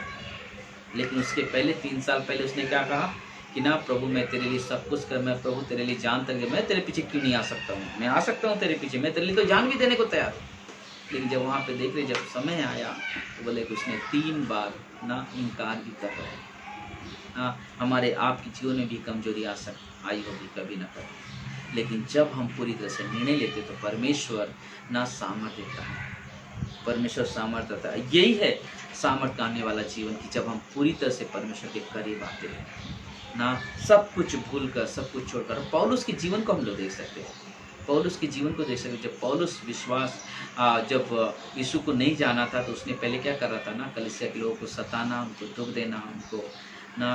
लेकिन उसके पहले 3 साल पहले उसने क्या कहा कि ना प्रभु मैं तेरे लिए सब कुछ कर, मैं प्रभु तेरे लिए जान तक, मैं तेरे पीछे क्यों नहीं आ सकता हूँ, मैं आ सकता हूँ तेरे पीछे, मैं तेरे लिए तो जान भी देने को तैयार हूँ। लेकिन जब वहाँ पे देख रहे, जब समय आया तो बोले कि उसने 3 बार ना इनकार भी कर रहा है। हाँ, हमारे आपके जीवन में भी कमजोरी आई होगी, कभी ना कभी, लेकिन जब हम पूरी तरह से निर्णय लेते तो परमेश्वर ना सामर्थ्य देता है, परमेश्वर सामर्थ्य देता है। यही है सामर्थ्य आने वाला जीवन की जब हम पूरी तरह से परमेश्वर के करीब आते हैं ना, सब कुछ भूल कर, सब कुछ छोड़कर। पौलुस के जीवन को हम लोग देख सकते हैं, पौलुस के जीवन को देख सकते हैं। जब पौलुस जब यीशु को नहीं जाना था तो उसने पहले क्या कर रहा था ना, कलीसिया के लोगों को सताना, उनको दुख देना, उनको ना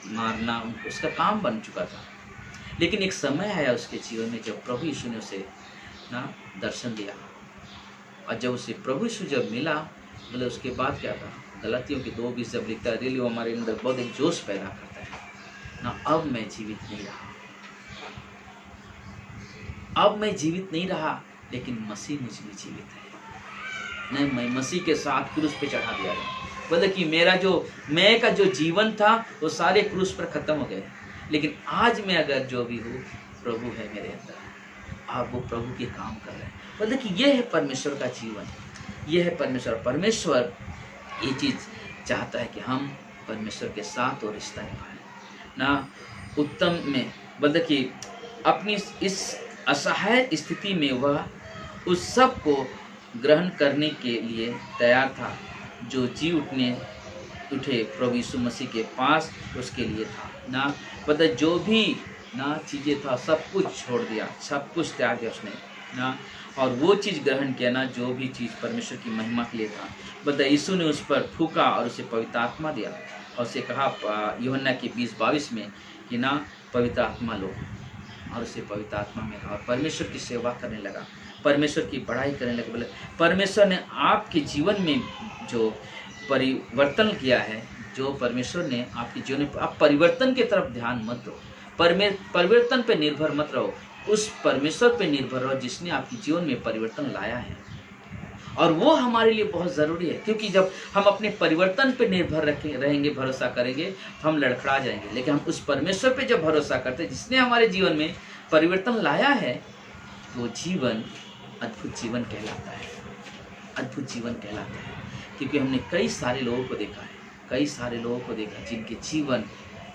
मारना, उनको उसका काम बन चुका था। लेकिन एक समय आया उसके जीवन में जब प्रभु यीशु ने उसे ना दर्शन दिया, और जब उसे प्रभु यीशु जब मिला, बोले उसके बाद क्या था, गलतियों की 2:20 जब लिखता है, रियली वो हमारे अंदर बहुत एक जोश पैदा करता है ना। अब मैं जीवित नहीं रहा, अब मैं जीवित नहीं रहा, लेकिन मसीह मुझ में जीवित है। नहीं, मैं मसीह के साथ क्रूस पे चढ़ा दिया गया। बोले कि मेरा जो मैं का जो जीवन था वो सारे क्रूस पर खत्म हो गए, लेकिन आज मैं अगर जो भी हूँ, प्रभु है मेरे अंदर, आप वो प्रभु के काम कर रहे हैं। बोले कि ये है परमेश्वर का जीवन, ये है परमेश्वर। परमेश्वर ये चीज़ चाहता है कि हम परमेश्वर के साथ और रिश्ता निभाएं ना, उत्तम में। बोले कि अपनी इस असहाय स्थिति में वह उस सब को ग्रहण करने के लिए तैयार था जो जी उठे प्रभु यीशु मसीह के पास उसके लिए था ना। जो भी ना चीज़ें था सब कुछ छोड़ दिया, सब कुछ त्याग दिया उसने ना, और वो चीज़ ग्रहण किया ना जो भी चीज़ परमेश्वर की महिमा के लिए था। बता यीशु ने उस पर फूका और उसे पवित्र आत्मा दिया और उसे कहा यूहन्ना की 20:22 में कि ना पवित्र आत्मा लो, और उसे पवित्र आत्मा मिला और परमेश्वर की सेवा करने लगा, परमेश्वर की बढ़ाई करने लगा। बोले परमेश्वर ने आपके जीवन में जो परिवर्तन किया है, जो परमेश्वर ने आपके जीवन में, आप परिवर्तन की तरफ ध्यान मत दो, परिवर्तन पे निर्भर मत रहो, उस परमेश्वर पे निर्भर रहो जिसने आपके जीवन में परिवर्तन लाया है। और वो हमारे लिए बहुत ज़रूरी है, क्योंकि जब हम अपने परिवर्तन पे निर्भर रहेंगे, भरोसा करेंगे, तो हम लड़खड़ा जाएंगे। लेकिन हम उस परमेश्वर पे जब भरोसा करते हैं जिसने हमारे जीवन में परिवर्तन लाया है, तो वो जीवन अद्भुत जीवन कहलाता है, अद्भुत जीवन कहलाता है। क्योंकि हमने कई सारे लोगों को देखा है, कई सारे लोगों को देखा जिनके जीवन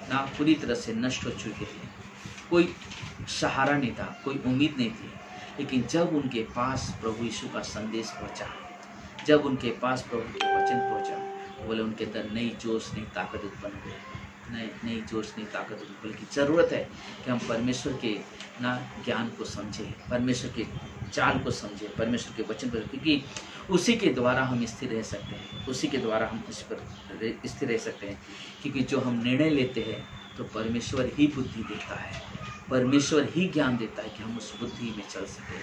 ना पूरी तरह से नष्ट हो चुके थे, कोई सहारा नहीं था, कोई उम्मीद नहीं थी। लेकिन जब उनके पास प्रभु यीशु का संदेश पहुंचा, जब उनके पास प्रभु के वचन पहुंचा, बोले उनके अंदर नई जोश, नई ताकत उत्पन्न हुई, नई जोश, नई ताकत उत्पन्न। बल्कि ज़रूरत है कि हम परमेश्वर के ना ज्ञान को समझें, परमेश्वर के चाल को समझें, परमेश्वर के वचन पर, क्योंकि उसी के द्वारा हम स्थिर रह सकते हैं, उसी के द्वारा हम उस पर स्थिर रह सकते हैं। क्योंकि जो हम निर्णय लेते हैं तो परमेश्वर ही बुद्धि देता है, परमेश्वर ही ज्ञान देता है कि हम उस बुद्धि में चल सके,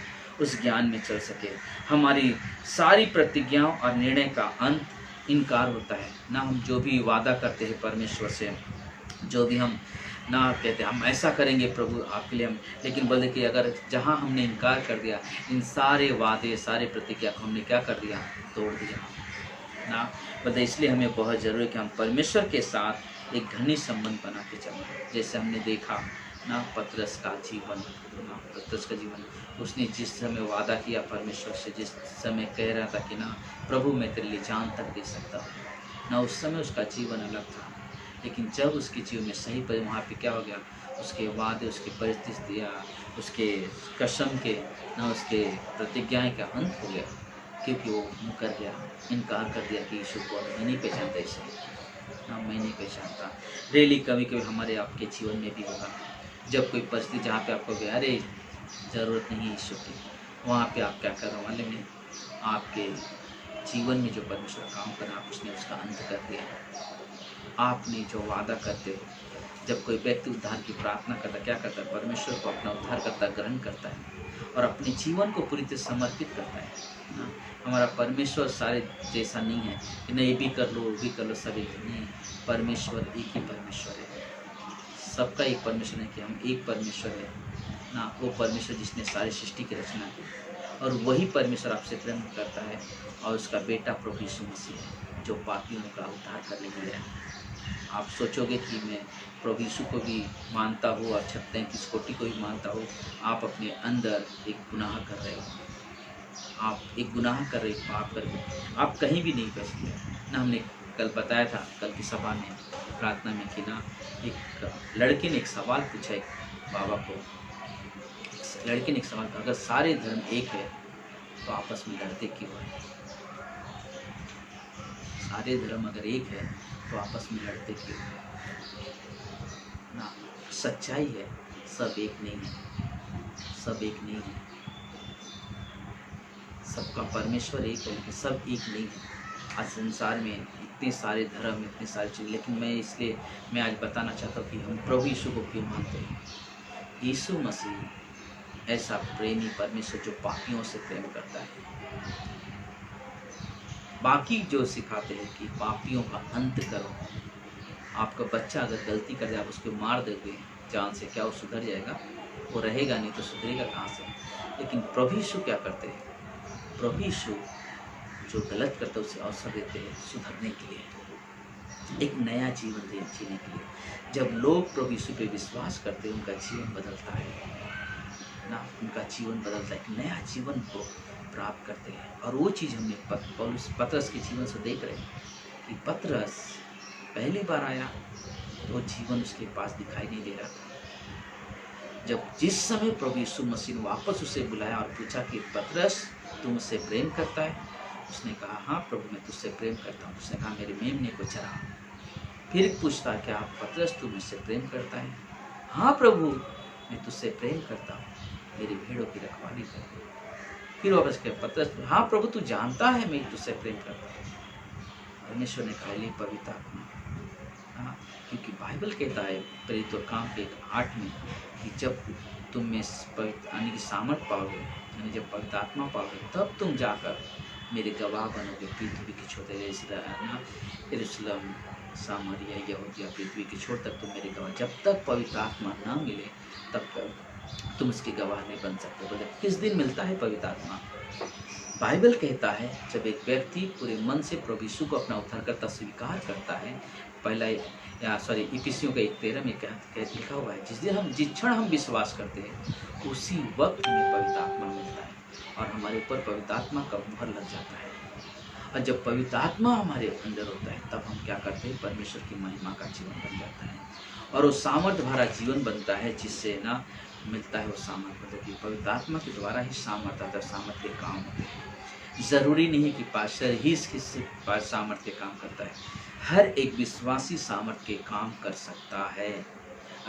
उस ज्ञान में चल सके। हमारी सारी प्रतिज्ञाओं और निर्णय का अंत इनकार होता है ना। हम जो भी वादा करते हैं परमेश्वर से, जो भी हम ना कहते हैं हम ऐसा करेंगे प्रभु आपके लिए, हम लेकिन बोले कि अगर जहाँ हमने इनकार कर दिया, इन सारे वादे, सारे प्रतिज्ञा को हमने क्या कर दिया, तोड़ दिया ना। बोले इसलिए हमें बहुत ज़रूरी है कि हम परमेश्वर के साथ एक घनी संबंध बना के चलें। जैसे हमने देखा ना पतरस का जीवन, पतरस का जीवन, उसने जिस समय वादा किया परमेश्वर से, जिस समय कह रहा था कि ना प्रभु मैं तेरे लिए जान तक दे सकता हूँ ना, उस समय उसका जीवन अलग था। लेकिन जब उसके जीवन में सही पर वहाँ पे क्या हो गया, उसके वादे, उसकी परिस्थितियाँ, उसके कसम के ना, उसके प्रतिज्ञाएँ का अंत हो गया, क्योंकि वो मुकर गया, इनकार कर दिया कि यीशु को मैं नहीं पहचानता, इसे ना मैं नहीं पहचानता। रियली कभी कभी हमारे आपके जीवन में भी होगा, जब कोई परिस्थिति जहाँ पे आपको गया अरे ज़रूरत नहीं है यीशु की, वहाँ पे आप क्या करने वाले में, आपके जीवन में जो परमेश्वर काम करना, आप उसने उसका अंत कर दिया। आपने जो वादा करते हो, जब कोई व्यक्ति उद्धार की प्रार्थना करता, क्या करता है, परमेश्वर को अपना उद्धार करता, ग्रहण करता है और अपने जीवन को पूरी तरह समर्पित करता है ना। हमारा परमेश्वर सारे जैसा नहीं है कि नहीं ये भी कर लो, वो भी कर लो, सब एक नहीं। परमेश्वर एक ही परमेश्वर है, सबका एक परमेश्वर है कि हम एक परमेश्वर है ना। वो परमेश्वर जिसने सारी सृष्टि की रचना की, और वही परमेश्वर आपसे प्रेम करता है, और उसका बेटा प्रभु यीशु मसीह है जो पापियों का उद्धार करने के लिए है। आप सोचोगे कि मैं प्रभु यीशु को भी मानता हूँ और 36 कोटि को भी मानता हूँ, आप अपने अंदर एक गुनाह कर रहे हो, आप एक गुनाह कर रहे हो, पाप कर रहे हो, आप कहीं भी नहीं कर सकते ना। हमने कल बताया था, कल की सभा में प्रार्थना में कि ना एक लड़के ने एक सवाल पूछा एक बाबा को, लड़के ने एक सवाल कहा, अगर सारे धर्म एक है तो आपस में लड़ते क्यों है? सारे धर्म अगर एक है तो आपस में लड़ते क्यों ना? सच्चाई है, सब एक नहीं है, सब एक नहीं है, सबका परमेश्वर एक है लेकिन सब एक नहीं है। आज संसार में इतने सारे धर्म, इतने सारी चीज़, लेकिन मैं आज बताना चाहता हूँ कि हम प्रभु यीशु को क्यों मानते हैं। यीशु मसीह ऐसा प्रेमी परमेश्वर जो पापियों से प्रेम करता है। बाकी जो सिखाते हैं कि पापियों का अंत करो, आपका बच्चा अगर गलती कर जाए आप उसको मार दोगे जान से, क्या वो सुधर जाएगा? वो रहेगा नहीं तो सुधरेगा कहाँ से? लेकिन प्रभु यीशु क्या करते हैं, प्रभु यीशु जो गलत करता है उसे अवसर देते हैं सुधरने के लिए, एक नया जीवन जीने के लिए। जब लोग प्रभु यीशु पे विश्वास करते हैं उनका जीवन बदलता है ना, उनका जीवन बदलता है, एक नया जीवन को प्राप्त करते हैं। और वो चीज़ हमने पतरस के जीवन से देख रहे हैं कि पतरस पहली बार आया तो जीवन उसके पास दिखाई नहीं दे रहा था। जब जिस समय प्रभु यीशु मसीह ने वापस उसे बुलाया और पूछा कि पतरस तू मुझसे प्रेम करता है, उसने कहा हाँ प्रभु मैं तुझसे प्रेम करता हूँ। उसने कहा मेरे मेमने को चरा। फिर पूछता क्या पतरस तू मुझसे प्रेम करता है? हाँ प्रभु मैं तुझसे प्रेम करता हूँ, मेरी भेड़ों की रखवाली कर। फिर वापस कहे पतरस, हाँ प्रभु तू जानता है मैं तुझसे प्रेम करता हूँ। परमेश्वर ने कहा ले पवित्र आत्मा, हाँ, क्योंकि बाइबल कहता है प्रेरितों काम के 8 में कि जब तुम में यानी कि सामर्थ पाओगे, यानी जब पवित्र आत्मा पाओगे, तब तुम जाकर मेरे गवाह बनोगे पृथ्वी के छोटे यरूशलेम, सामरिया, यहूदिया, पृथ्वी के छोर तक तुम मेरे गवाह। जब तक पवित्र आत्मा ना मिले तब तक तुम उसके गवाह नहीं बन सकते। बोले किस दिन मिलता है पवित्र आत्मा? बाइबल कहता है जब एक व्यक्ति पूरे मन से प्रभु यीशु को अपना उद्धारकर्ता स्वीकार करता है। पहला इफिसियों का 1:13 में क्या लिखा हुआ है, जिस क्षण हम विश्वास करते हैं उसी वक्त हमें पवित्र आत्मा मिलता है और हमारे ऊपर पवित्र आत्मा का मुहर लग जाता है। और जब पवित्र आत्मा हमारे अंदर होता है तब हम क्या करते हैं, परमेश्वर की महिमा का जीवन बन जाता है और वो सामर्थ भरा जीवन बनता है, जिससे ना मिलता है वो सामर्थ। मतलब कि पवित्र आत्मा के द्वारा ही सामर्थ आता है, सामर्थ के काम होते हैं। ज़रूरी नहीं कि पास्टर ही इसके सामर्थ के काम करता है, हर एक विश्वासी सामर्थ के काम कर सकता है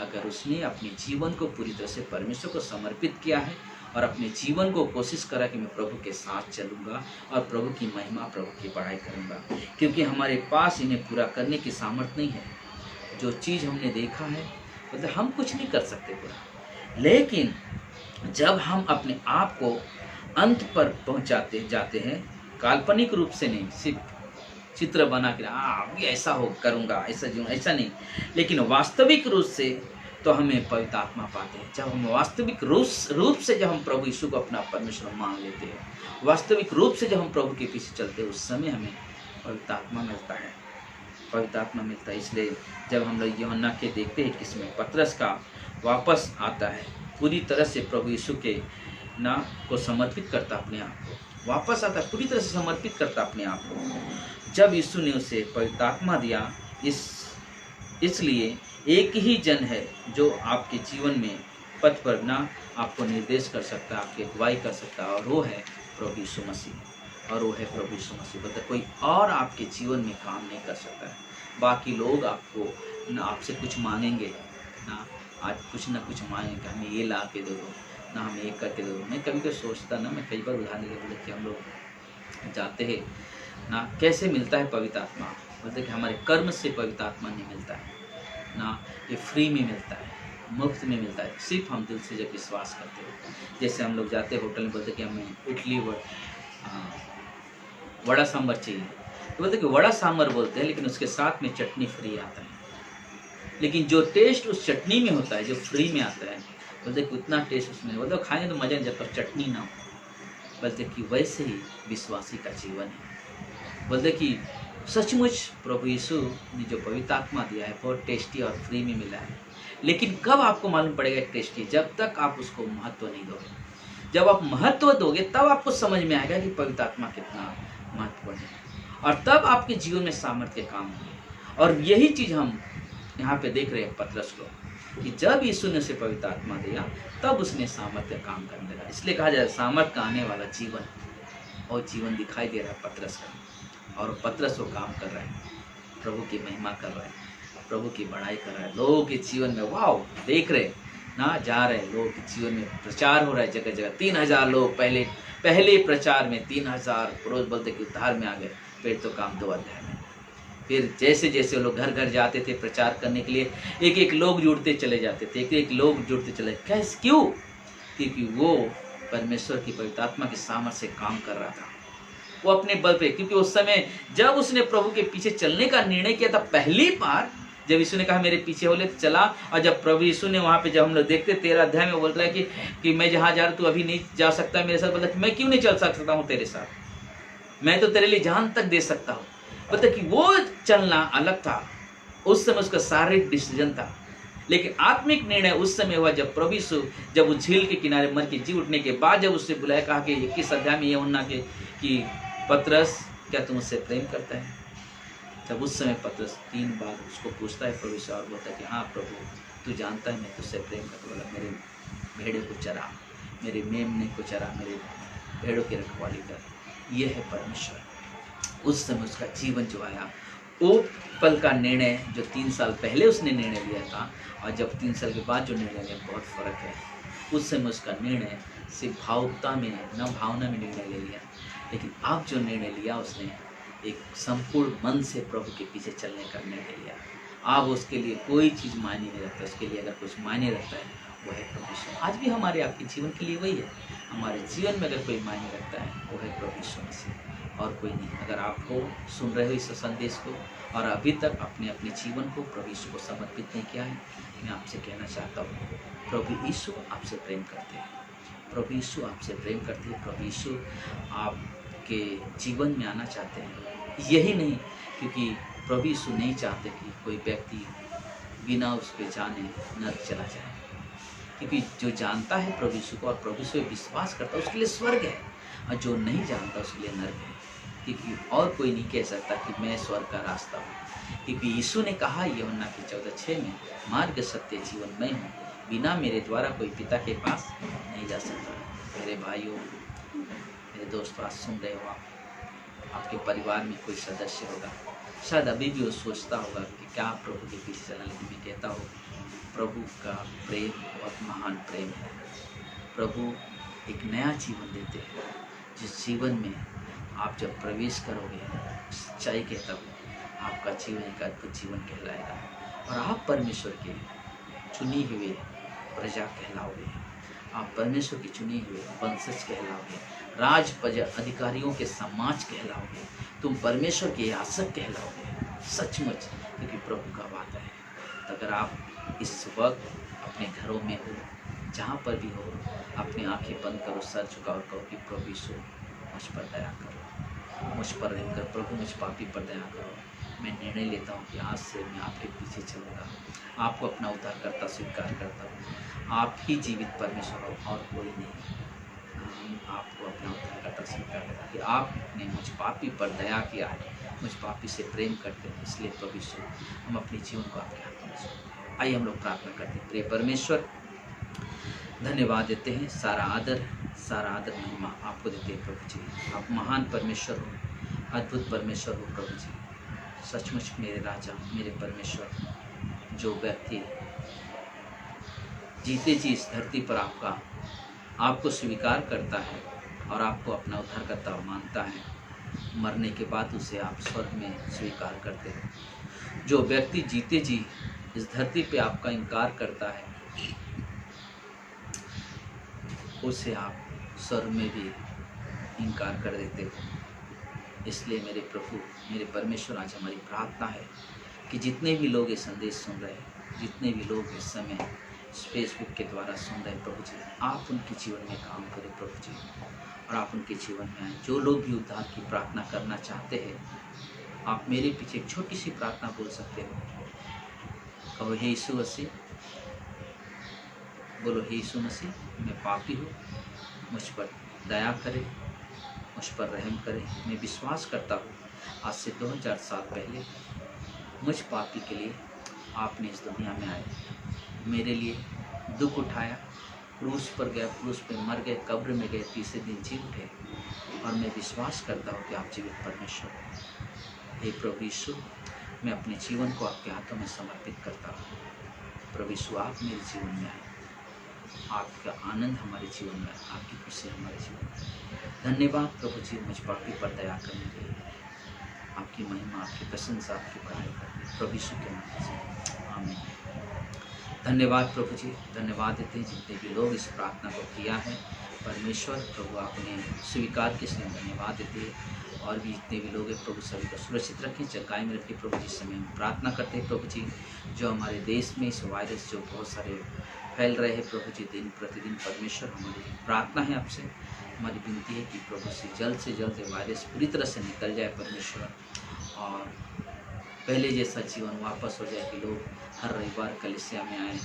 अगर उसने अपने जीवन को पूरी तरह से परमेश्वर को समर्पित किया है और अपने जीवन को कोशिश करा कि मैं प्रभु के साथ चलूँगा और प्रभु की महिमा, प्रभु की बड़ाई करूँगा। क्योंकि हमारे पास इन्हें पूरा करने की सामर्थ नहीं है। जो चीज़ हमने देखा है मतलब हम कुछ नहीं कर सकते पूरा, लेकिन जब हम अपने आप को अंत पर पहुँचाते जाते हैं, काल्पनिक रूप से नहीं, सिर्फ चित्र बना के अभी ऐसा हो करूँगा, ऐसा जीवन, ऐसा नहीं, लेकिन वास्तविक रूप से तो हमें पवित्र आत्मा पाते हैं। जब हम वास्तविक रूप से जब हम प्रभु यीशु को अपना परमेश्वर मान लेते हैं, वास्तविक रूप से जब हम प्रभु के पीछे चलते हैं, उस समय हमें पवित्र आत्मा मिलता है, पवित्र आत्मा मिलता है। इसलिए जब हम लोग यूहन्ना के देखते हैं किसमें पतरस का वापस आता है, पूरी तरह से प्रभु यीशु के ना को समर्पित करता, अपने आप को वापस आता है, पूरी तरह से समर्पित करता अपने आप को। जब यीशु ने उसे पवित्र आत्मा दिया, इसलिए एक ही जन है जो आपके जीवन में पथ पर ना आपको निर्देश कर सकता है, आपकी अगुवाई कर सकता है, और वो है प्रभु यीशु मसीह। और वो है प्रभु यीशु मसीह। मतलब कोई और आपके जीवन में काम नहीं कर सकता है। बाकी लोग आपको ना आपसे कुछ मांगेंगे, ना आज कुछ ना कुछ मांगेंगे, हमें ये ला के दे दो, ना हमें एक करके दे दो। मैं कभी कभी सोचता ना, मैं कई बार उदाहरण के बोले कि हम लोग जाते हैं ना, कैसे मिलता है पवित्र आत्मा? मतलब कि हमारे कर्म से पवित्र आत्मा नहीं मिलता है ना, ये फ्री में मिलता है, मुफ्त में मिलता है, सिर्फ हम दिल से जब विश्वास करते हैं। जैसे हम लोग जाते हैं होटल में, बोलते कि हमें इडली वड़ा सांभर चाहिए, तो बोलते कि वड़ा सांभर बोलते हैं, लेकिन उसके साथ में चटनी फ्री आता है। लेकिन जो टेस्ट उस चटनी में होता है, जो फ्री में आता है, बोलते कि उतना टेस्ट उसमें, बोलते खाएंगे तो मजा नहीं जब तक चटनी ना हो। बोलते कि वैसे ही विश्वासी का जीवन है। बोलते कि सचमुच प्रभु यीशु ने जो पवित्र आत्मा दिया है बहुत टेस्टी और फ्री में मिला है। लेकिन कब आपको मालूम पड़ेगा टेस्टी? जब तक आप उसको महत्व नहीं दोगे। जब आप महत्व दोगे तब आपको समझ में आएगा कि पवित्र आत्मा कितना महत्वपूर्ण है, और तब आपके जीवन में सामर्थ्य के काम होंगे। और यही चीज़ हम यहाँ पे देख रहे हैं पतरस को, कि जब यीशु ने उसे पवित्र आत्मा दिया तब उसने सामर्थ्य काम करने लगा। इसलिए कहा जाए सामर्थ्य का आने वाला जीवन, और जीवन दिखाई दे रहा है पतरस का, और पतरस वो काम कर रहा है, प्रभु की महिमा कर रहा है, प्रभु की बड़ाई कर रहा है। लोगों के जीवन में वाव देख रहे ना, जा रहे हैं, लोगों के जीवन में प्रचार हो रहा है जगह जगह। 3000 लोग पहले प्रचार में 3000 रोज बोलते कि उद्धार में आ गए। फिर तो काम 2 अध्याय में, फिर जैसे जैसे लोग घर घर जाते थे प्रचार करने के लिए, एक एक लोग जुड़ते चले जाते थे, एक एक लोग जुड़ते चले। कैसे? क्यों? क्योंकि वो परमेश्वर की पवित्र आत्मा की सामर्थ्य से काम कर रहा था, वो अपने बल पे। क्योंकि उस समय जब उसने प्रभु के पीछे चलने का निर्णय किया था, पहली बार जब यीशु ने कहा मेरे पीछे हो ले, तो चला। और जब प्रभु यीशु ने वहाँ पे, जब हम लोग देखते 13 अध्याय में बोल रहा है कि मैं जहाँ जा रहा हूँ तू अभी नहीं जा सकता मेरे साथ। बोला कि मैं क्यों नहीं चल सकता हूँ तेरे साथ, मैं तो तेरे लिए जान तक दे सकता हूँ। बोलता कि वो चलना अलग था, उस समय उसका शारीरिक डिसीजन था। लेकिन आत्मिक निर्णय उस समय हुआ जब प्रभु यीशु जब उस झील के किनारे मर के जी उठने के बाद जब उससे बुलाया, कहा कि 21 अध्याय में यूहन्ना के कि पतरस क्या तुम उससे प्रेम करता है? जब उस समय पतरस 3 बार उसको पूछता है प्रभु से, और बोलता है कि हाँ प्रभु तू जानता है मैं तुझसे प्रेम करता। बोला मेरे भेड़ों को चरा, मेरे मेमने को चरा, मेरे भेड़ों की रखवाली कर। ये है परमेश्वर। उस समय उसका जीवन जो आया, वो पल का निर्णय जो 3 साल पहले उसने निर्णय लिया था और जब 3 साल के बाद जो निर्णय लिया, बहुत फ़र्क है। उस समय उसका निर्णय सिर्फ भावुकता में न भावना में निर्णय ले लिया, लेकिन अब जो निर्णय लिया उसने एक संपूर्ण मन से प्रभु के पीछे चलने का निर्णय लिया। अब उसके लिए कोई चीज़ मायने नहीं रखता। उसके लिए अगर कुछ मायने रखता है वो है प्रभु यीशु। आज भी हमारे आपके जीवन के लिए वही है। हमारे जीवन में अगर कोई मायने रखता है वो है प्रभु यीशु मसीह और कोई नहीं। अगर आप हो सुन रहे हो इस संदेश को और अभी तक अपने अपने जीवन को प्रभु यीशु को समर्पित नहीं किया है, मैं आपसे कहना चाहता हूँ, प्रभु यीशु आपसे प्रेम करते हैं। प्रभु यीशु आपसे प्रेम करते हैं। प्रभु यीशु आपके जीवन में आना चाहते हैं। यही नहीं, क्योंकि प्रभु यीशु नहीं चाहते कि कोई व्यक्ति बिना उसके जाने नरक चला जाए, क्योंकि जो जानता है प्रभु यीशु को और प्रभु यीशु पे विश्वास करता है उसके लिए स्वर्ग है, और जो नहीं जानता उसके लिए नरक है। क्योंकि और कोई नहीं कह सकता कि मैं स्वर्ग का रास्ता हूँ, क्योंकि यीशु ने कहा यूहन्ना की 14:6 में, मार्ग सत्य जीवन मैं हूँ, बिना मेरे द्वारा कोई पिता के पास नहीं जा सकता। मेरे भाइयों, मेरे दोस्तों, आज सुन रहे हो आप, आपके परिवार में कोई सदस्य होगा, शायद अभी भी वो सोचता होगा कि क्या प्रभु के पीछे चलना, लेकिन मैं कहता हूँ प्रभु का प्रेम बहुत महान प्रेम है। प्रभु एक नया जीवन देते हैं, जिस जीवन में आप जब प्रवेश करोगे, सच्चाई कहता हूँ आपका जीवन एक अद्भुत जीवन कहलाएगा और आप परमेश्वर के चुनी हुए प्रजा कहलाओगे। आप परमेश्वर की चुनी हुए वंशज कहलाओगे, राज प्रजा अधिकारियों के समाज कहलाओगे, तुम परमेश्वर के याजक कहलाओगे सचमुच, क्योंकि प्रभु का वादा है। तो अगर आप इस वक्त अपने घरों में हो, जहाँ पर भी हो, अपनी आंखें बंद करो, सर झुकाओ, कहो कि प्रभु यीशु मुझ पर दया करो, मुझ पर रहकर प्रभु मुझ पापी पर दया करो। मैं निर्णय लेता हूँ कि आज से मैं आपके पीछे चलूँगा, आपको अपना उद्धारकर्ता स्वीकार करता हूँ। आप ही जीवित परमेश्वर हो और कोई नहीं। आपको अपना उद्धारकर्ता स्वीकार करता कि आपने मुझ पापी पर दया किया है, मुझ पापी से प्रेम करते हैं, इसलिए प्रभु यीशु हम अपने जीवन को आपके हाथों में सौंपते हैं। आइए हम लोग प्रार्थना करते हैं। प्रिय परमेश्वर, धन्यवाद देते हैं, सारा आदर महिमा आपको देते हैं प्रभु जी। आप महान परमेश्वर हो, अद्भुत परमेश्वर हो प्रभु जी। सचमुच मेरे राजा, मेरे परमेश्वर, जो व्यक्ति जीते जी इस धरती पर आपको स्वीकार करता है और आपको अपना उद्धारकर्ता मानता है, मरने के बाद उसे आप स्वर्ग में स्वीकार करते हैं। जो व्यक्ति जीते जी इस धरती पे आपका इनकार करता है, उसे आप स्वर्ग में भी इनकार कर देते हो। इसलिए मेरे प्रभु, मेरे परमेश्वर, आज हमारी प्रार्थना है कि जितने भी लोग ये संदेश सुन रहे हैं, जितने भी लोग इस समय फेसबुक के द्वारा सुन रहे हैं प्रभु जी, आप उनके जीवन में काम करें प्रभु जी, और आप उनके जीवन में आए। जो लोग भी उद्धार की प्रार्थना करना चाहते हैं, आप मेरे पीछे एक छोटी सी प्रार्थना बोल सकते हो। कहो, हे यीशु मसीह, बोलो, हे यीशु मसीह, मैं पापी हूँ, मुझ पर दया करें, मुझ पर रहम करें। मैं विश्वास करता हूँ आज से 2000 साल पहले मुझ पापी के लिए आपने इस दुनिया में आए, मेरे लिए दुख उठाया, क्रूस पर गए, क्रूस पर मर गए, कब्र में गए, तीसरे दिन जी उठे, और मैं विश्वास करता हूँ कि आप जीवित परमेश्वर हैं। हे प्रभु यीशु, मैं अपने जीवन को आपके हाथों में समर्पित करता हूँ। प्रभु यीशु, आप मेरे जीवन में आए, आपका आनंद हमारे जीवन में, आपकी खुशी हमारे जीवन में। धन्यवाद प्रभु जी, मुझ पापी पर दया करने के लिए। आपकी महिमा, आपकी प्रशंसा, आपकी बड़ाई करते प्रभु यीशु के नाम से, आमीन। धन्यवाद प्रभु जी, धन्यवाद देते हैं जितने भी लोग इस प्रार्थना को किया है। परमेश्वर प्रभु, आपने स्वीकार किया, इसलिए धन्यवाद देते हैं। और भी जितने भी लोग हैं प्रभु, सभी को सुरक्षित रखें, चंगाई में रखें प्रभु। जिस समय हम प्रार्थना करते हैं प्रभु जी, जो हमारे देश में इस वायरस जो बहुत सारे फैल रहे हैं प्रभु जी, दिन प्रतिदिन, परमेश्वर हमारी प्रार्थना है आपसे, हमारी विनती है कि प्रभु से जल्द वायरस पूरी तरह से निकल जाए परमेश्वर, और पहले जैसा जीवन वापस हो जाए कि लोग हर रविवार कलीसिया में आए,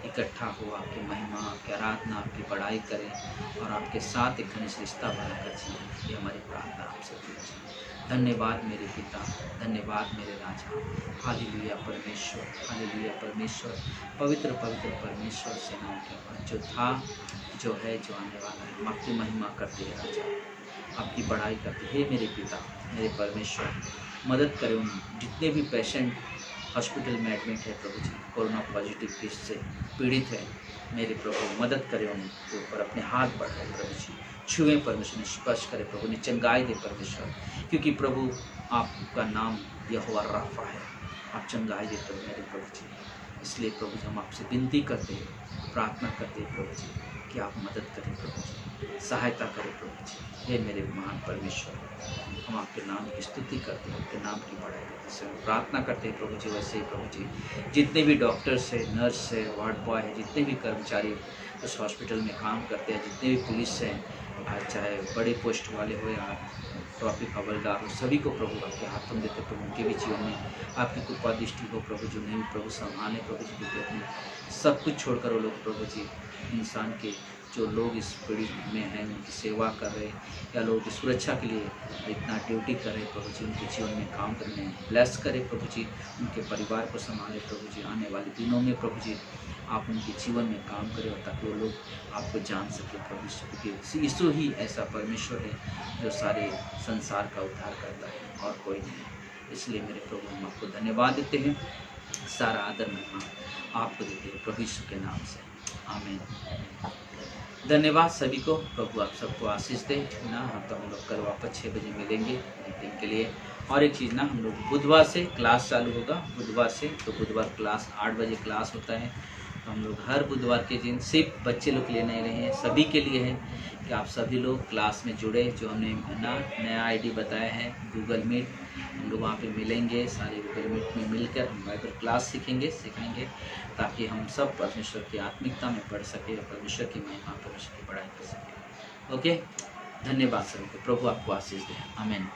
इकट्ठा हो, आपकी महिमा, आपकी आराधना, आपकी बड़ाई करें और आपके साथ एक घनिष्ठ रिश्ता बनाकर जिए। ये हमारी प्रार्थना आपसे कीजिए। धन्यवाद मेरे पिता, धन्यवाद मेरे राजा। हालेलुया परमेश्वर, हालेलुया परमेश्वर, पवित्र पवित्र परमेश्वर, सेनाओं के ऊपर जो था, जो है, जो आने वाला है, हम आपकी महिमा करते हैं राजा, आपकी बड़ाई करते हैं। हे मेरे पिता, मेरे परमेश्वर, मदद करें उन जितने भी पेशेंट हॉस्पिटल में एडमिट है प्रभु जी, कोरोना पॉजिटिव केस से पीड़ित है, मेरे प्रभु मदद करें उनके ऊपर, अपने हाथ बढ़ाएं प्रभु जी, छुएं परमेश्वर, स्पर्श करें प्रभु, ने चंगाई दे परमेश्वर, क्योंकि प्रभु आपका नाम यहोवा राफा है, आप चंगाई देते हो मेरे प्रभु जी। इसलिए प्रभु जी हम आपसे विनती करते हैं, प्रार्थना करते हैं प्रभु जी कि आप मदद करें प्रभु जी, सहायता करें प्रभु जी। हे मेरे महान परमेश्वर, हम आपके नाम की स्तुति करते हैं, आपके नाम की बड़ाई करते हैं, हम प्रार्थना करते हैं प्रभु जी। वैसे ही प्रभु जी जितने भी डॉक्टर्स है, नर्स है, वार्ड बॉय है, जितने भी कर्मचारी उस हॉस्पिटल में काम करते हैं, जितने भी पुलिस हैं, चाहे बड़े पोस्ट वाले हो या ट्रैफिक हवलदार हो, सभी को प्रभु आपके हाथों में देते प्रभु, उनके भी जीवन में आपकी कृपा दृष्टि हो प्रभु जी, उन्हें भी प्रभु संभाले प्रभु जी, क्योंकि अपने सब कुछ छोड़कर वो लोग प्रभु जी इंसान के जो लोग इस पीड़ित में हैं उनकी सेवा कर रहे या लोगों की सुरक्षा के लिए इतना ड्यूटी कर रहे प्रभु जी, उनके जीवन में काम करने ब्लेस करें प्रभु जी, उनके परिवार को संभाले प्रभु जी, आने वाले दिनों में प्रभु जी आप उनके जीवन में काम करें और ताकि वो लोग आपको जान सके प्रभु जी, क्योंकि यीशु ही ऐसा परमेश्वर है जो सारे संसार का उद्धार करता है और कोई नहीं। इसलिए मेरे प्रभु हम आपको धन्यवाद देते हैं, सारा आदर महिमा आपको देते हैं प्रभु यीशु के नाम से, आमीन। धन्यवाद सभी को, प्रभु आप सबको आशीष दे ना। हम लोग कल वापस 6 बजे मिलेंगे मीटिंग के लिए। और एक चीज़ ना, हम लोग बुधवार से क्लास चालू होगा, बुधवार से, तो बुधवार क्लास 8 बजे क्लास होता है। तो हम लोग हर बुधवार के दिन सिर्फ बच्चे लोग के लिए नहीं रहे हैं, सभी के लिए है कि आप सभी लोग क्लास में जुड़े। जो हमने ना नया आईडी बताया है गूगल मीट, हम लोग वहाँ पे मिलेंगे, सारे गूगल मीट में मिलकर हम बाइबल क्लास सीखेंगे ताकि हम सब परमेश्वर की आत्मिकता में पढ़ सके और परमेश्वर की महिमा, परमेश्वर की बड़ाई कर सके। ओके, धन्यवाद सभी को, प्रभु आपको आशीष दे, आमीन।